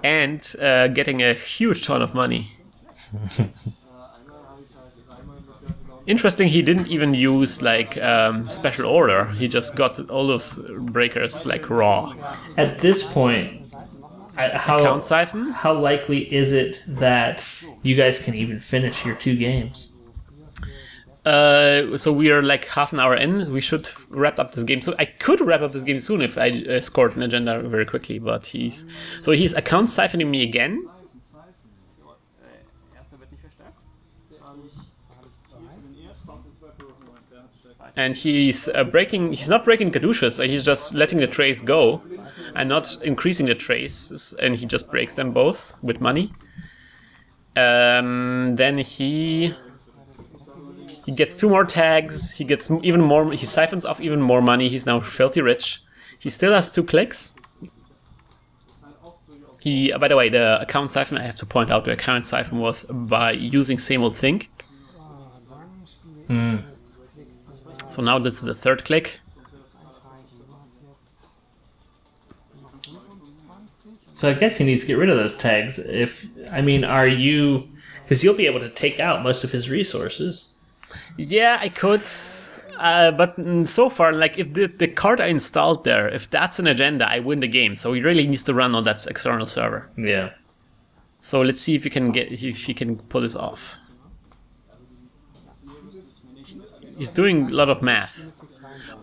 [SPEAKER 1] and getting a huge ton of money. Interesting, he didn't even use like special order. He just got all those breakers like raw.
[SPEAKER 2] At this point,
[SPEAKER 1] Account siphon?
[SPEAKER 2] How likely is it that you guys can even finish your 2 games?
[SPEAKER 1] So we are like half an hour in. We should wrap up this game. So I could wrap up this game soon if I scored an agenda very quickly. But he's account siphoning me again. And he's he's not breaking caduceus, he's just letting the trays go and not increasing the trays, and he just breaks them both with money. Then he gets 2 more tags, he gets even more, he siphons off even more money, he's now filthy rich. He still has 2 clicks. By the way, the account siphon, I have to point out, the account siphon was by using same old thing. So now this is the 3rd click.
[SPEAKER 2] So I guess he needs to get rid of those tags. Are you... Because you'll be able to take out most of his resources.
[SPEAKER 1] Yeah, I could. But so far, like, if the card I installed there, if that's an agenda, I win the game. So he really needs to run on that external server.
[SPEAKER 2] Yeah.
[SPEAKER 1] So let's see if he can pull this off. He's doing a lot of math.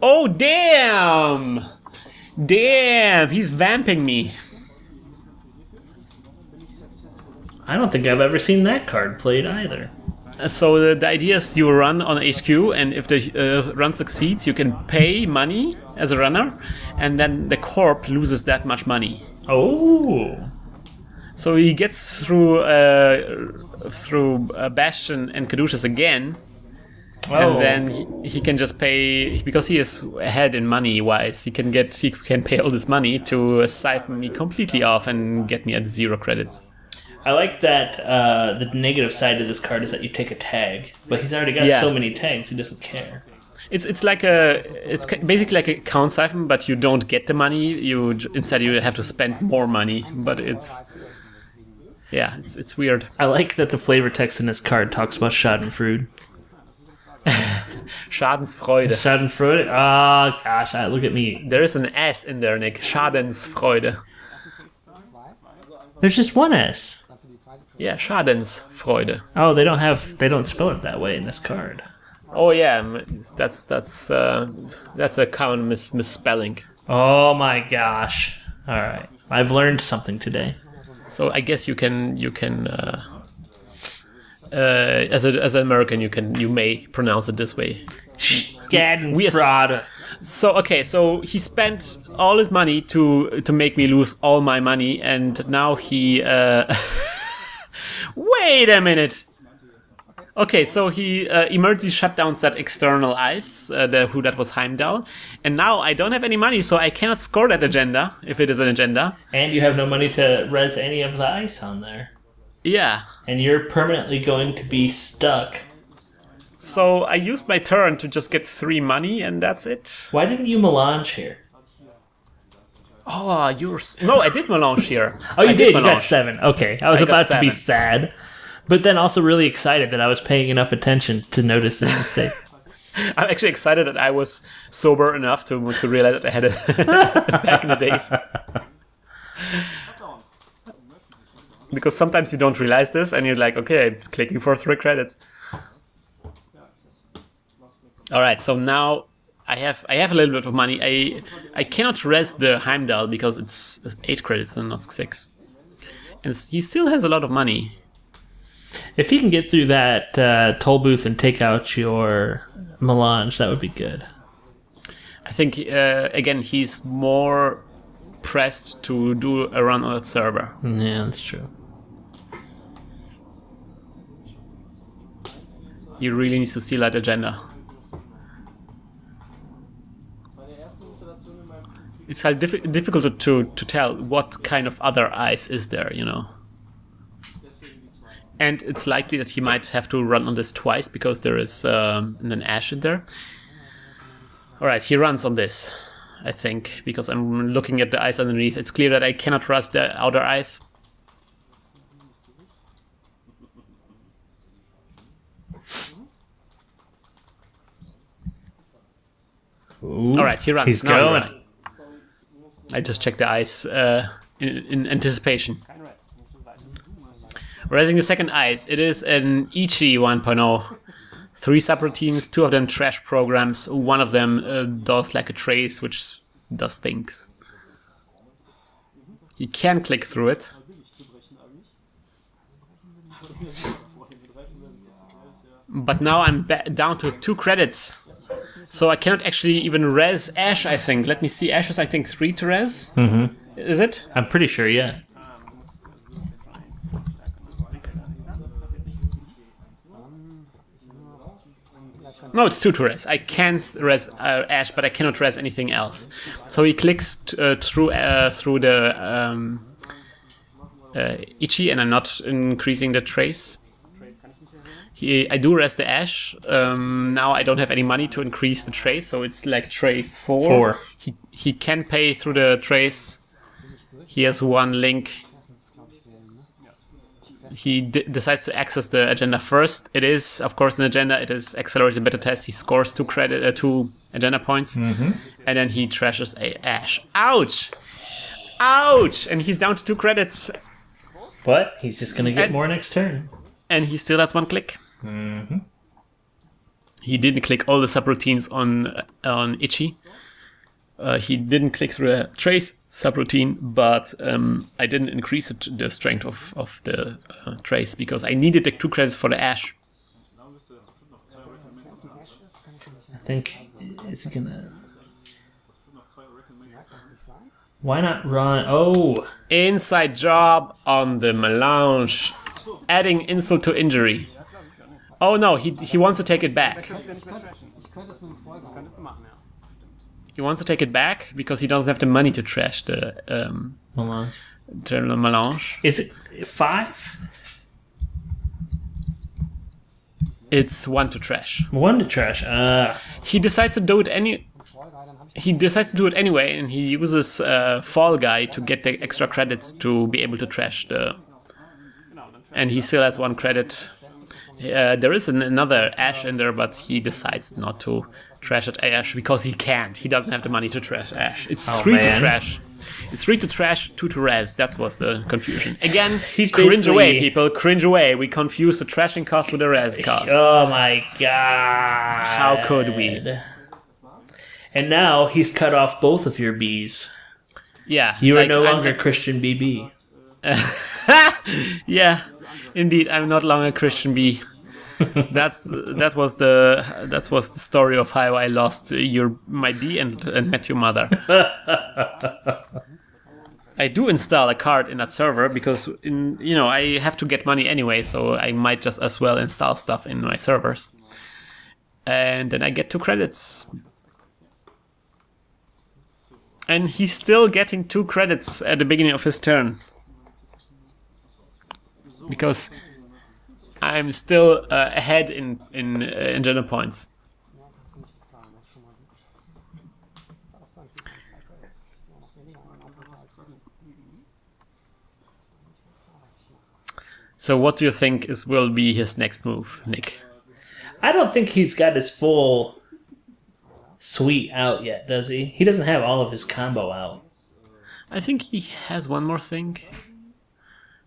[SPEAKER 1] Oh, damn! Damn, he's vamping me.
[SPEAKER 2] I don't think I've ever seen that card played either.
[SPEAKER 1] So the idea is you run on HQ, and if the run succeeds, you can pay money as a runner, and then the corp loses that much money.
[SPEAKER 2] Oh!
[SPEAKER 1] So he gets through Bastion and Caduceus again. And then he can just pay, because he is ahead in money wise, he can pay all this money to siphon me completely off and get me at 0 credits.
[SPEAKER 2] I like that the negative side of this card is that you take a tag, but he's already got so many tags he doesn't care.
[SPEAKER 1] It's basically like a count siphon, but you don't get the money. Instead you have to spend more money. But it's weird.
[SPEAKER 2] I like that the flavor text in this card talks about Schadenfreude.
[SPEAKER 1] Schadensfreude.
[SPEAKER 2] Schadenfreude? Oh, gosh, look at me.
[SPEAKER 1] There is an S in there, Nick. Schadensfreude.
[SPEAKER 2] There's just one S.
[SPEAKER 1] Yeah, Schadensfreude.
[SPEAKER 2] Oh, they don't spell it that way in this card.
[SPEAKER 1] Oh yeah, that's a common misspelling.
[SPEAKER 2] Oh my gosh. All right. I've learned something today.
[SPEAKER 1] So I guess you can as an American you may pronounce it this way.
[SPEAKER 2] Schadenfreude.
[SPEAKER 1] So he spent all his money to make me lose all my money, and now he wait a minute. Okay, so he emergency shut down that external ice, who that was Heimdall, and now I don't have any money, so I cannot score that agenda if it is an agenda.
[SPEAKER 2] And you have no money to res any of the ice on there.
[SPEAKER 1] Yeah.
[SPEAKER 2] And you're permanently going to be stuck.
[SPEAKER 1] So I used my turn to just get 3 money, and that's it.
[SPEAKER 2] Why didn't you melange here?
[SPEAKER 1] Oh, no, I did melange here.
[SPEAKER 2] Oh, you did? You got 7. Okay, I was about to be sad, but then also really excited that I was paying enough attention to notice this mistake.
[SPEAKER 1] I'm actually excited that I was sober enough to realize that I had it back in the days. Because sometimes you don't realize this, and you're like, okay, I'm clicking for 3 credits. All right, so now I have a little bit of money. I cannot res the Heimdall because it's 8 credits and not 6, and he still has a lot of money.
[SPEAKER 2] If he can get through that toll booth and take out your melange, that would be good.
[SPEAKER 1] I think again he's more pressed to do a run on that server.
[SPEAKER 2] Yeah, that's true.
[SPEAKER 1] He really needs to steal that agenda. It's halt difficult to tell what kind of other ice is there, you know. And it's likely that he might have to run on this twice because there is an ash in there. Alright, he runs on this, I think, because I'm looking at the ice underneath. It's clear that I cannot rust the outer ice. Alright, he runs.
[SPEAKER 2] He's going.
[SPEAKER 1] I just checked the ice in anticipation. Raising the second ice, it is an Ichi 1.0. 3 subroutines, 2 of them trash programs, one of them does like a trace, which does things. You can click through it. But now I'm down to 2 credits. So I cannot actually even res Ash, I think. Let me see. Ash is, I think, 3 to res. Is it?
[SPEAKER 2] I'm pretty sure, yeah.
[SPEAKER 1] No, it's 2 to res. I can res Ash, but I cannot res anything else. So he clicks through the Ichi, and I'm not increasing the trace. I do res the Ash. Now I don't have any money to increase the trace, so it's like trace 4. He can pay through the trace. He has 1 link. He decides to access the agenda first. It is, of course, an agenda. It is accelerated beta test. He scores 2 agenda points, and then he trashes a Ash. Ouch! Ouch! And he's down to 2 credits.
[SPEAKER 2] But he's just gonna get more next turn.
[SPEAKER 1] And he still has 1 click. He didn't click all the subroutines on Ichi. He didn't click through a trace subroutine, but I didn't increase the strength of the trace because I needed the 2 credits for the Ash.
[SPEAKER 2] I think it's gonna... Why not run? Oh!
[SPEAKER 1] Inside job on the melange. Adding insult to injury. Oh no, he wants to take it back. He wants to take it back because he doesn't have the money to trash the melange.
[SPEAKER 2] Is it 5?
[SPEAKER 1] It's 1 to trash.
[SPEAKER 2] 1 to trash.
[SPEAKER 1] He decides to do it anyway, and he uses Fall Guy to get the extra credits to be able to trash the. And he still has 1 credit. There is another Ash in there, but he decides not to trash at Ash because he can't. He doesn't have the money to trash Ash. It's 3 to trash. It's 3 to trash, 2 to res. That was the confusion. Again,
[SPEAKER 2] he's
[SPEAKER 1] cringe away, people. Cringe away. We confuse the trashing cost with the res cost.
[SPEAKER 2] Oh my god.
[SPEAKER 1] How could we?
[SPEAKER 2] And now he's cut off both of your Bs.
[SPEAKER 1] Yeah.
[SPEAKER 2] You are no longer Krystian BB.
[SPEAKER 1] Yeah, indeed, I'm not longer Krystian B. That was the story of how I lost my B and met your mother. I do install a card in that server because I have to get money anyway, so I might just as well install stuff in my servers, and then I get 2 credits. And he's still getting 2 credits at the beginning of his turn. Because I'm still ahead in agenda points. So what do you think will be his next move, Nick?
[SPEAKER 2] I don't think he's got his full suite out yet, does he? He doesn't have all of his combo out.
[SPEAKER 1] I think he has 1 more thing.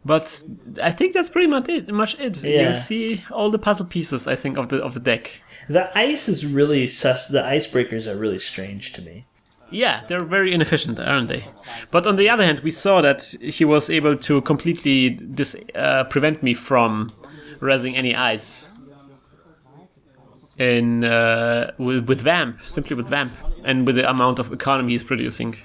[SPEAKER 1] But I think that's pretty much it.
[SPEAKER 2] Yeah.
[SPEAKER 1] You see all the puzzle pieces, I think, of the deck.
[SPEAKER 2] The ice is really sus. The icebreakers are really strange to me.
[SPEAKER 1] Yeah, they're very inefficient, aren't they? But on the other hand, we saw that he was able to completely prevent me from resing any ice with Vamp, simply with Vamp, and with the amount of economy he's producing.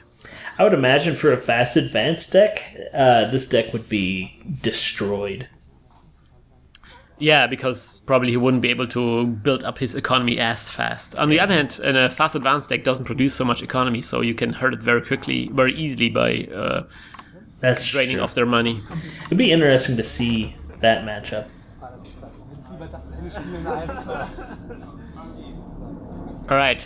[SPEAKER 2] I would imagine for a fast advanced deck, this deck would be destroyed.
[SPEAKER 1] Yeah, because probably he wouldn't be able to build up his economy as fast. On the other hand, a fast advanced deck doesn't produce so much economy, so you can hurt it very easily by
[SPEAKER 2] That's
[SPEAKER 1] draining
[SPEAKER 2] true.
[SPEAKER 1] off their money.
[SPEAKER 2] It'd be interesting to see that matchup.
[SPEAKER 1] All right.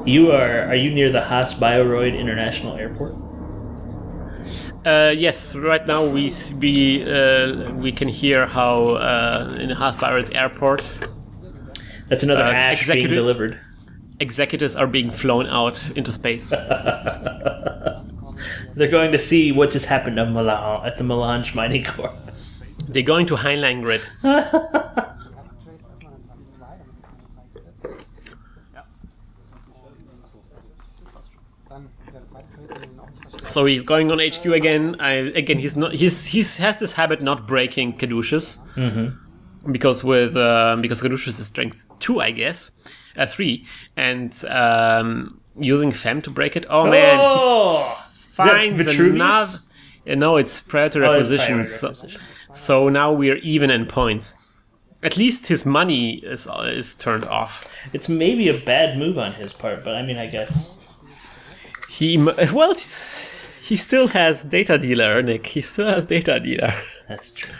[SPEAKER 2] Are you near the Haas Bioroid International Airport?
[SPEAKER 1] Yes, right now we can hear how in the Haas Bioroid Airport.
[SPEAKER 2] That's another Ash being delivered.
[SPEAKER 1] Executives are being flown out into space.
[SPEAKER 2] They're going to see what just happened at the Melange Mining Corp.
[SPEAKER 1] They're going to Heinlein Grid. So he's going on HQ again. He has this habit not breaking caduceus. because Caduceus is strength 2, I guess, 3, and using Fem to break it. Oh man, he finds another. No, it's Predator Acquisition. So now we're even in points. At least his money is turned off.
[SPEAKER 2] It's maybe a bad move on his part, but I mean, I guess
[SPEAKER 1] he still has Data Dealer, Nick. He still has Data Dealer.
[SPEAKER 2] That's true.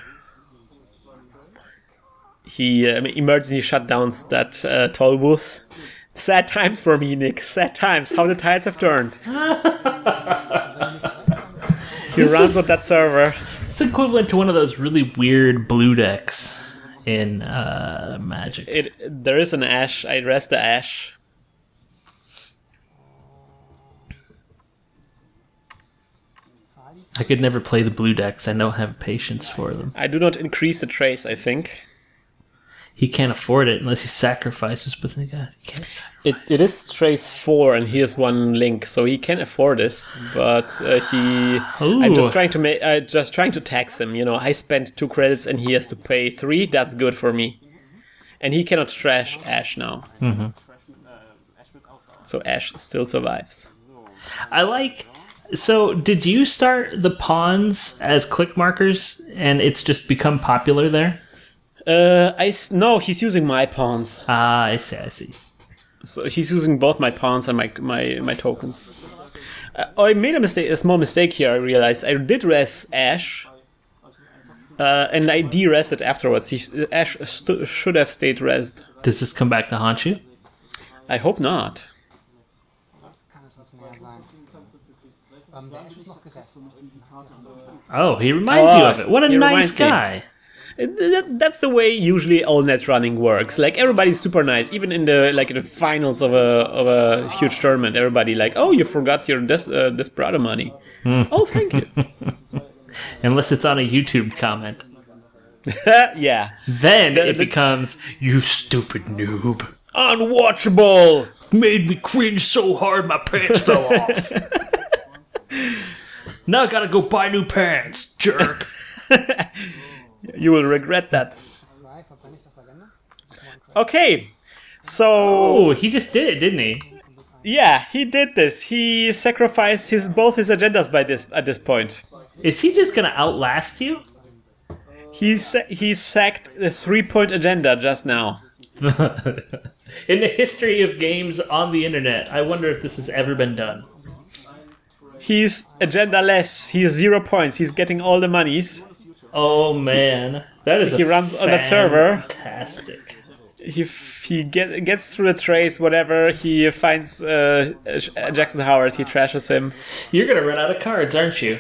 [SPEAKER 1] He emergency shutdowns that toll booth. Sad times for me, Nick. Sad times. How the tides have turned. He runs with that server.
[SPEAKER 2] It's equivalent to one of those really weird blue decks in Magic.
[SPEAKER 1] There is an Ash. I rest the Ash.
[SPEAKER 2] I could never play the blue decks. I don't have patience for them.
[SPEAKER 1] I do not increase the trace, I think.
[SPEAKER 2] He can't afford it unless he sacrifices, but he can't sacrifice.
[SPEAKER 1] It is trace 4 and he has 1 link, so he can afford this. But I'm just trying to tax him. You know, I spent 2 credits and he has to pay 3. That's good for me. And he cannot trash Ash now.
[SPEAKER 2] Mm-hmm.
[SPEAKER 1] So Ash still survives.
[SPEAKER 2] So did you start the pawns as click markers and it's just become popular there?
[SPEAKER 1] No, he's using my pawns.
[SPEAKER 2] Ah, I see.
[SPEAKER 1] So he's using both my pawns and my tokens. I made a small mistake here. I realized I did res Ash, and I de-rested afterwards. Ash should have stayed resed.
[SPEAKER 2] Does this come back to haunt you?
[SPEAKER 1] I hope not.
[SPEAKER 2] Oh, he reminds you of it. What a nice guy.
[SPEAKER 1] That's the way usually all net running works. Like everybody's super nice, even in the finals of a huge tournament. Everybody like, oh, you forgot your Desperado money. Oh, thank you.
[SPEAKER 2] Unless it's on a YouTube comment.
[SPEAKER 1] Yeah.
[SPEAKER 2] Then it becomes, you stupid noob.
[SPEAKER 1] Unwatchable.
[SPEAKER 2] Made me cringe so hard my pants fell off. Now I gotta go buy new pants, jerk.
[SPEAKER 1] You will regret that. Okay, so...
[SPEAKER 2] Oh, he just did it, didn't he?
[SPEAKER 1] Yeah, he did this. He sacrificed both his agendas at this point.
[SPEAKER 2] Is he just gonna outlast you?
[SPEAKER 1] He sacked the 3-point agenda just now.
[SPEAKER 2] In the history of games on the internet, I wonder if this has ever been done.
[SPEAKER 1] He's agenda-less. He has 0 points. He's getting all the monies.
[SPEAKER 2] Oh man, that is
[SPEAKER 1] he runs on that server.
[SPEAKER 2] Fantastic.
[SPEAKER 1] He gets through the trace, whatever. He finds Jackson Howard. He trashes him.
[SPEAKER 2] You're gonna run out of cards, aren't you?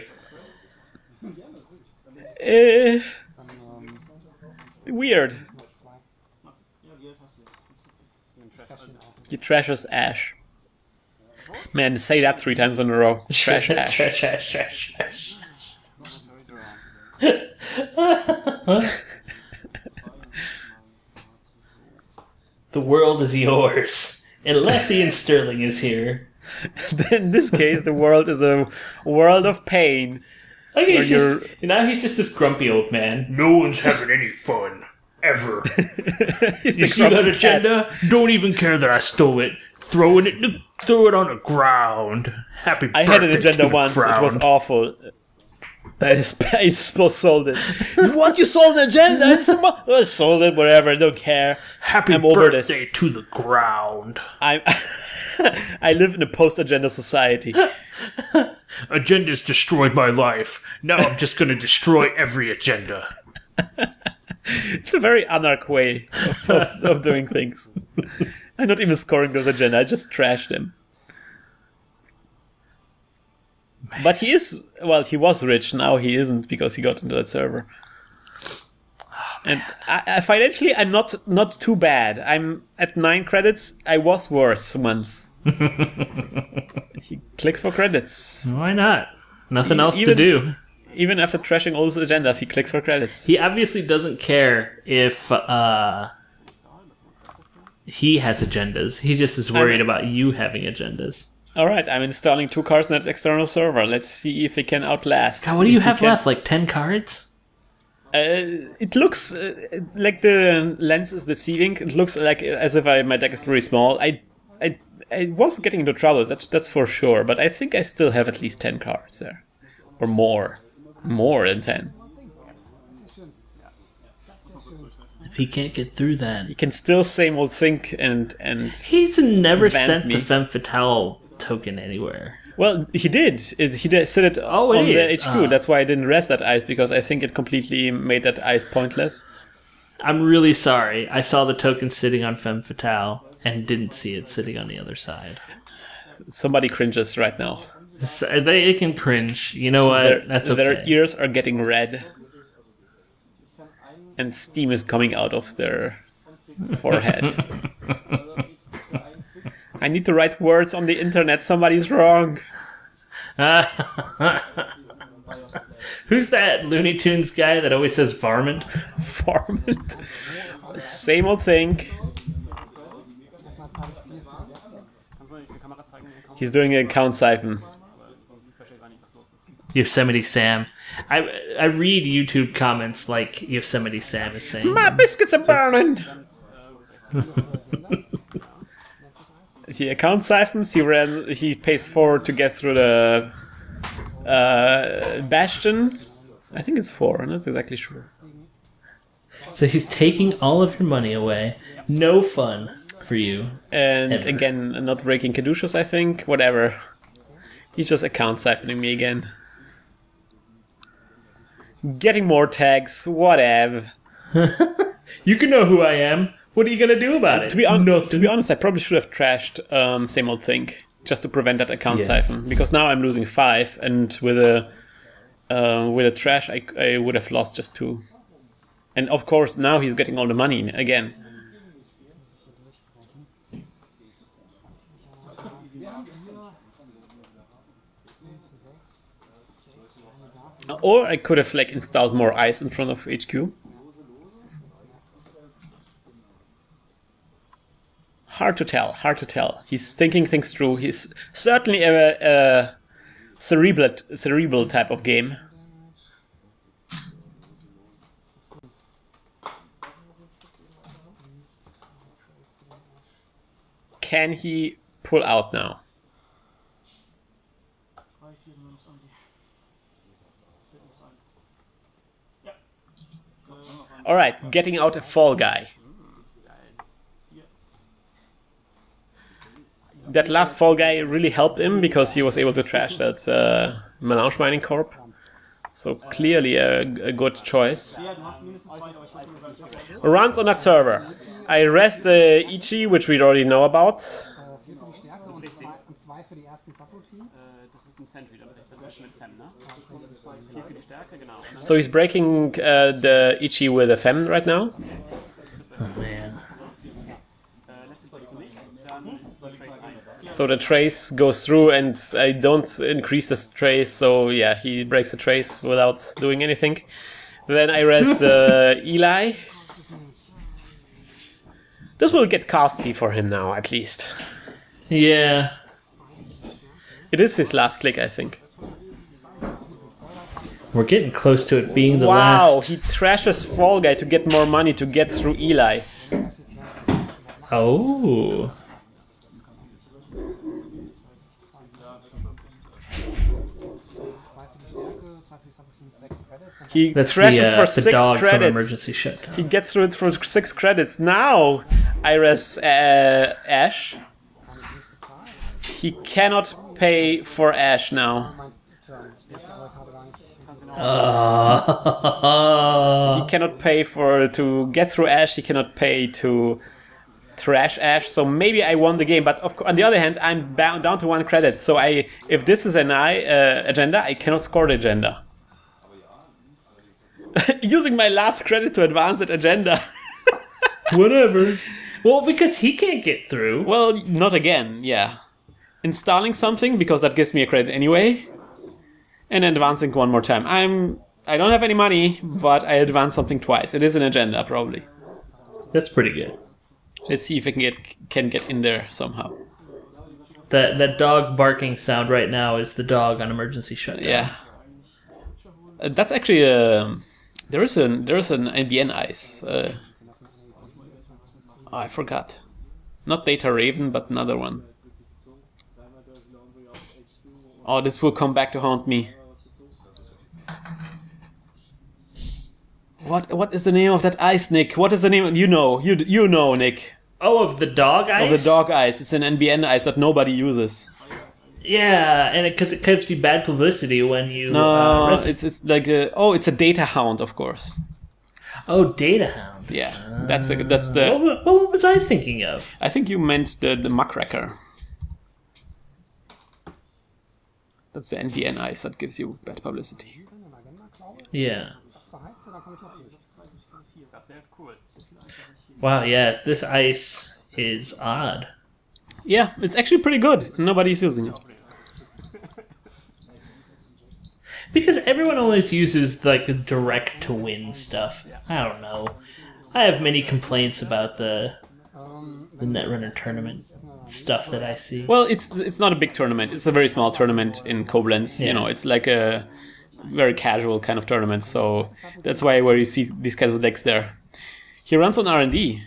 [SPEAKER 1] Weird. He trashes Ash. Man, say that 3 times in a row. Trash Ash.
[SPEAKER 2] Trash Ash, trash Ash. The world is yours, unless Iain Stirling is here.
[SPEAKER 1] In this case, the world is a world of pain.
[SPEAKER 2] Okay, now he's just this grumpy old man. No one's having any fun, ever. You see that agenda? Cat. Don't even care that I stole it. Throw it on the ground. Happy birthday. I had an agenda once. Ground.
[SPEAKER 1] It was awful. I suppose sold it. What, you sold the agenda? I sold it, whatever. I don't care.
[SPEAKER 2] Happy birthday to the ground.
[SPEAKER 1] I live in a post-agenda society.
[SPEAKER 2] Agendas destroyed my life. Now I'm just going to destroy every agenda.
[SPEAKER 1] It's a very anarch way of doing things. I'm not even scoring those agendas. I just trashed them. But he was rich. Now he isn't because he got into that server. And financially, I'm not too bad. I'm at 9 credits. I was worse once. He clicks for credits.
[SPEAKER 2] Why not? Nothing else to do.
[SPEAKER 1] Even after trashing all his agendas, he clicks for credits.
[SPEAKER 2] He obviously doesn't care if he has agendas. He just is worried about you having agendas.
[SPEAKER 1] Alright, I'm installing 2 cards on that external server. Let's see if he can outlast.
[SPEAKER 2] God, what do you have left? Like 10 cards?
[SPEAKER 1] It looks like the lens is deceiving. It looks like as if my deck is very small. I was getting into trouble, that's for sure. But I think I still have at least 10 cards there. Or more. More than 10.
[SPEAKER 2] If he can't get through that...
[SPEAKER 1] He can still same old think and
[SPEAKER 2] He's never sent the Femme Fatale token anywhere.
[SPEAKER 1] Well, he did. He did set it on the HQ. That's why I didn't rest that ice, because I think it completely made that ice pointless.
[SPEAKER 2] I'm really sorry. I saw the token sitting on Femme Fatale and didn't see it sitting on the other side.
[SPEAKER 1] Somebody cringes right now.
[SPEAKER 2] They can cringe. You know what? That's okay.
[SPEAKER 1] Their ears are getting red. And steam is coming out of their forehead. I need to write words on the internet. Somebody's wrong.
[SPEAKER 2] Who's that Looney Tunes guy that always says varmint?
[SPEAKER 1] Varmint. Same old thing. He's doing a count siphon.
[SPEAKER 2] Yosemite Sam. I read YouTube comments like Yosemite Sam is saying.
[SPEAKER 1] My biscuits are burning! He account siphons, he pays 4 to get through the Bastion. I think it's 4, I'm not exactly sure.
[SPEAKER 2] So he's taking all of your money away. No fun for you.
[SPEAKER 1] And
[SPEAKER 2] ever.
[SPEAKER 1] Again, not breaking Caduceus, I think. Whatever. He's just account siphoning me again. Getting more tags, whatever.
[SPEAKER 2] You can know who I am. What are you gonna do about it?
[SPEAKER 1] To be honest, I probably should have trashed same old thing just to prevent that account siphon. Because now I'm losing 5, and with a trash, I would have lost just 2. And of course, now he's getting all the money again. Or I could have installed more ice in front of HQ. Hard to tell, hard to tell. He's thinking things through. He's certainly a cerebral type of game. Can he pull out now? Alright, getting out a fall guy. That last fall guy really helped him because he was able to trash that Melange Mining Corp. So clearly a good choice. Runs on that server. I rest the Ichi, which we already know about. So he's breaking the Ichi with a Fem right now.
[SPEAKER 2] Oh man.
[SPEAKER 1] So the trace goes through, and I don't increase the trace, so yeah, he breaks the trace without doing anything. Then I rest the Eli. This will get casty for him now, at least.
[SPEAKER 2] Yeah.
[SPEAKER 1] It is his last click, I think.
[SPEAKER 2] We're getting close to it being the
[SPEAKER 1] last. Wow,
[SPEAKER 2] last.
[SPEAKER 1] he trashes Fall Guy to get more money to get through Eli.
[SPEAKER 2] Oh.
[SPEAKER 1] He
[SPEAKER 2] That's
[SPEAKER 1] trashes for
[SPEAKER 2] the
[SPEAKER 1] 6
[SPEAKER 2] dog
[SPEAKER 1] credits.
[SPEAKER 2] From Emergency Shutdown.
[SPEAKER 1] He gets through it for 6 credits. Now, Iris Ash. He cannot pay for Ash now. He cannot pay to get through Ash. He cannot pay to trash Ash. So maybe I won the game. But on the other hand, I'm down to 1 credit. So if this is an agenda, I cannot score the agenda. Using my last credit to advance that agenda.
[SPEAKER 2] Whatever. Well, because he can't get through.
[SPEAKER 1] Well, not again, yeah. Installing something, because that gives me a credit anyway. And advancing 1 more time. I don't have any money, but I advance something twice. It is an agenda, probably.
[SPEAKER 2] That's pretty good.
[SPEAKER 1] Let's see if I can get in there somehow.
[SPEAKER 2] That dog barking sound right now is the dog on Emergency Shutdown.
[SPEAKER 1] Yeah. That's actually There's an NBN ice. I forgot. Not Data Raven, but another one. Oh, this will come back to haunt me. What is the name of that ice, Nick? What is the name? You know, Nick.
[SPEAKER 2] Oh, of the dog ice?
[SPEAKER 1] Of the dog ice. It's an NBN ice that nobody uses.
[SPEAKER 2] Yeah, and because it gives you bad publicity when you...
[SPEAKER 1] No, it's like it's a data hound, of course.
[SPEAKER 2] Oh, data hound.
[SPEAKER 1] Yeah, that's the.
[SPEAKER 2] What was I thinking of?
[SPEAKER 1] I think you meant the muckraker. That's the NBN ice that gives you bad publicity.
[SPEAKER 2] Yeah. Wow, yeah, this ice is odd.
[SPEAKER 1] Yeah, it's actually pretty good. Nobody's using it.
[SPEAKER 2] Because everyone always uses like direct-to-win stuff. I don't know. I have many complaints about the Netrunner tournament stuff that I see.
[SPEAKER 1] Well, it's not a big tournament. It's a very small tournament in Koblenz. Yeah. You know, it's like a very casual kind of tournament. So that's where you see these kinds of decks there. He runs on R&D.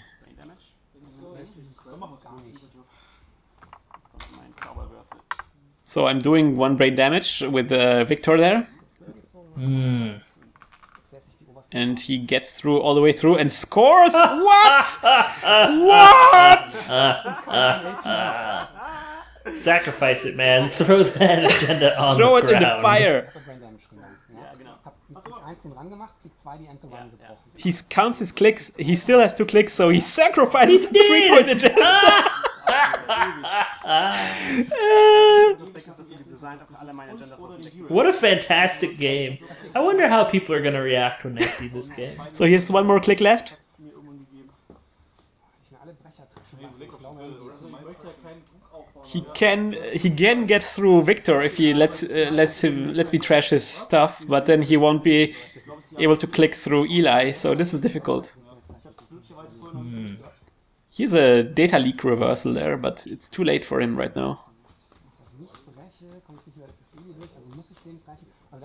[SPEAKER 1] So I'm doing 1 brain damage with Victor there. And he gets through all the way through and scores. What? What?
[SPEAKER 2] Sacrifice it, man. Throw that agenda on the ground.
[SPEAKER 1] Throw it in the fire. He counts his clicks. He still has 2 clicks, so he sacrifices the 3-point agenda.
[SPEAKER 2] What a fantastic game. I wonder how people are going to react when they see this game.
[SPEAKER 1] So he has 1 more click left. He can get through Victor if he lets me trash his stuff, but then he won't be able to click through Eli, so this is difficult. He's a data leak reversal there, but it's too late for him right now.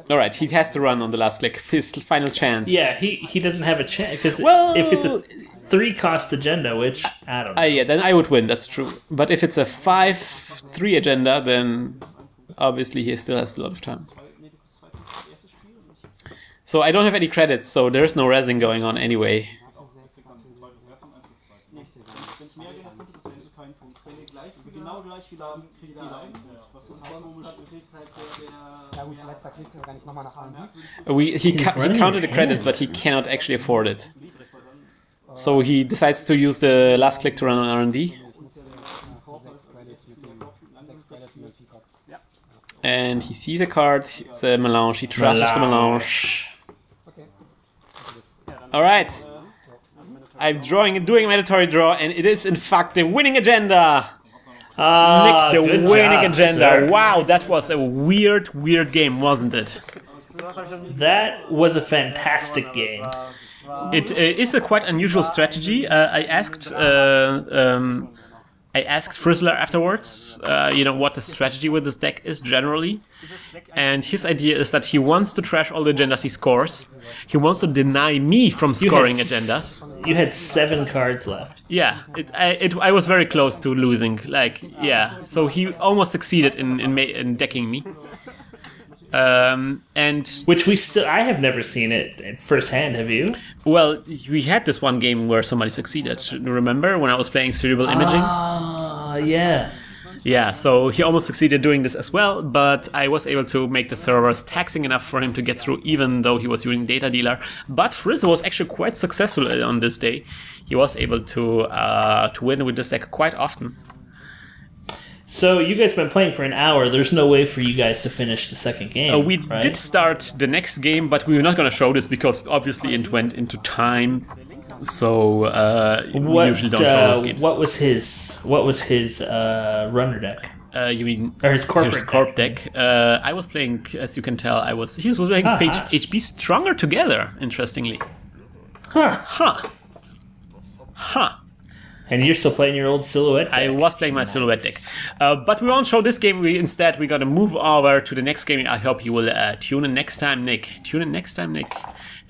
[SPEAKER 1] Alright, he has to run on the last click. His final chance.
[SPEAKER 2] Yeah, he doesn't have a chance. Because if it's a 3-cost agenda, which, I don't know.
[SPEAKER 1] Yeah, then I would win, that's true. But if it's a 5-3 agenda, then obviously he still has a lot of time. So I don't have any credits, so there's no rezzing going on anyway. He counted the credits, but he cannot actually afford it. So he decides to use the last click to run on R&D. And he sees a card, it's a melange, he trashes the melange. Alright. I'm doing a mandatory draw, and it is in fact the winning agenda! Nick, the winning agenda.
[SPEAKER 2] Sir.
[SPEAKER 1] Wow, that was a weird game, wasn't it?
[SPEAKER 2] That was a fantastic game.
[SPEAKER 1] It is a quite unusual strategy. I asked Frizzler afterwards, what the strategy with this deck is generally. And his idea is that he wants to trash all the agendas he scores. He wants to deny me from scoring agendas.
[SPEAKER 2] You had 7 cards left.
[SPEAKER 1] Yeah, I was very close to losing. So he almost succeeded in decking me. And
[SPEAKER 2] which I have never seen it firsthand. Have you?
[SPEAKER 1] Well, we had this one game where somebody succeeded. Remember when I was playing Cerebral Imaging?
[SPEAKER 2] Yeah.
[SPEAKER 1] Yeah, so he almost succeeded doing this as well, but I was able to make the servers taxing enough for him to get through, even though he was using Data Dealer. But Frizzler was actually quite successful on this day. He was able to win with this deck quite often.
[SPEAKER 2] So you guys have been playing for an hour. There's no way for you guys to finish the second game.
[SPEAKER 1] We did start the next game, but we were not going to show this because obviously it went into time. So we usually don't show those games.
[SPEAKER 2] What was his runner deck?
[SPEAKER 1] You mean
[SPEAKER 2] or his corp
[SPEAKER 1] deck? I was playing, as you can tell, he was playing HB Stronger Together. Interestingly. Huh.
[SPEAKER 2] And you're still playing your old Silhouette deck.
[SPEAKER 1] I was playing my Silhouette deck. But we won't show this game. Instead, we're going to move over to the next game. I hope you will tune in next time, Nick. Tune in next time, Nick.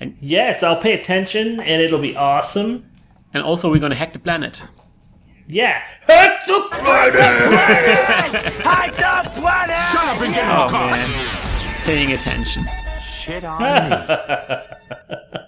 [SPEAKER 1] And
[SPEAKER 2] yes, I'll pay attention, and it'll be awesome.
[SPEAKER 1] And also, we're gonna hack the planet.
[SPEAKER 2] Yeah, hack the planet!
[SPEAKER 3] Hack the planet! Shut up and get
[SPEAKER 1] Man. Paying attention.
[SPEAKER 3] Shit on me.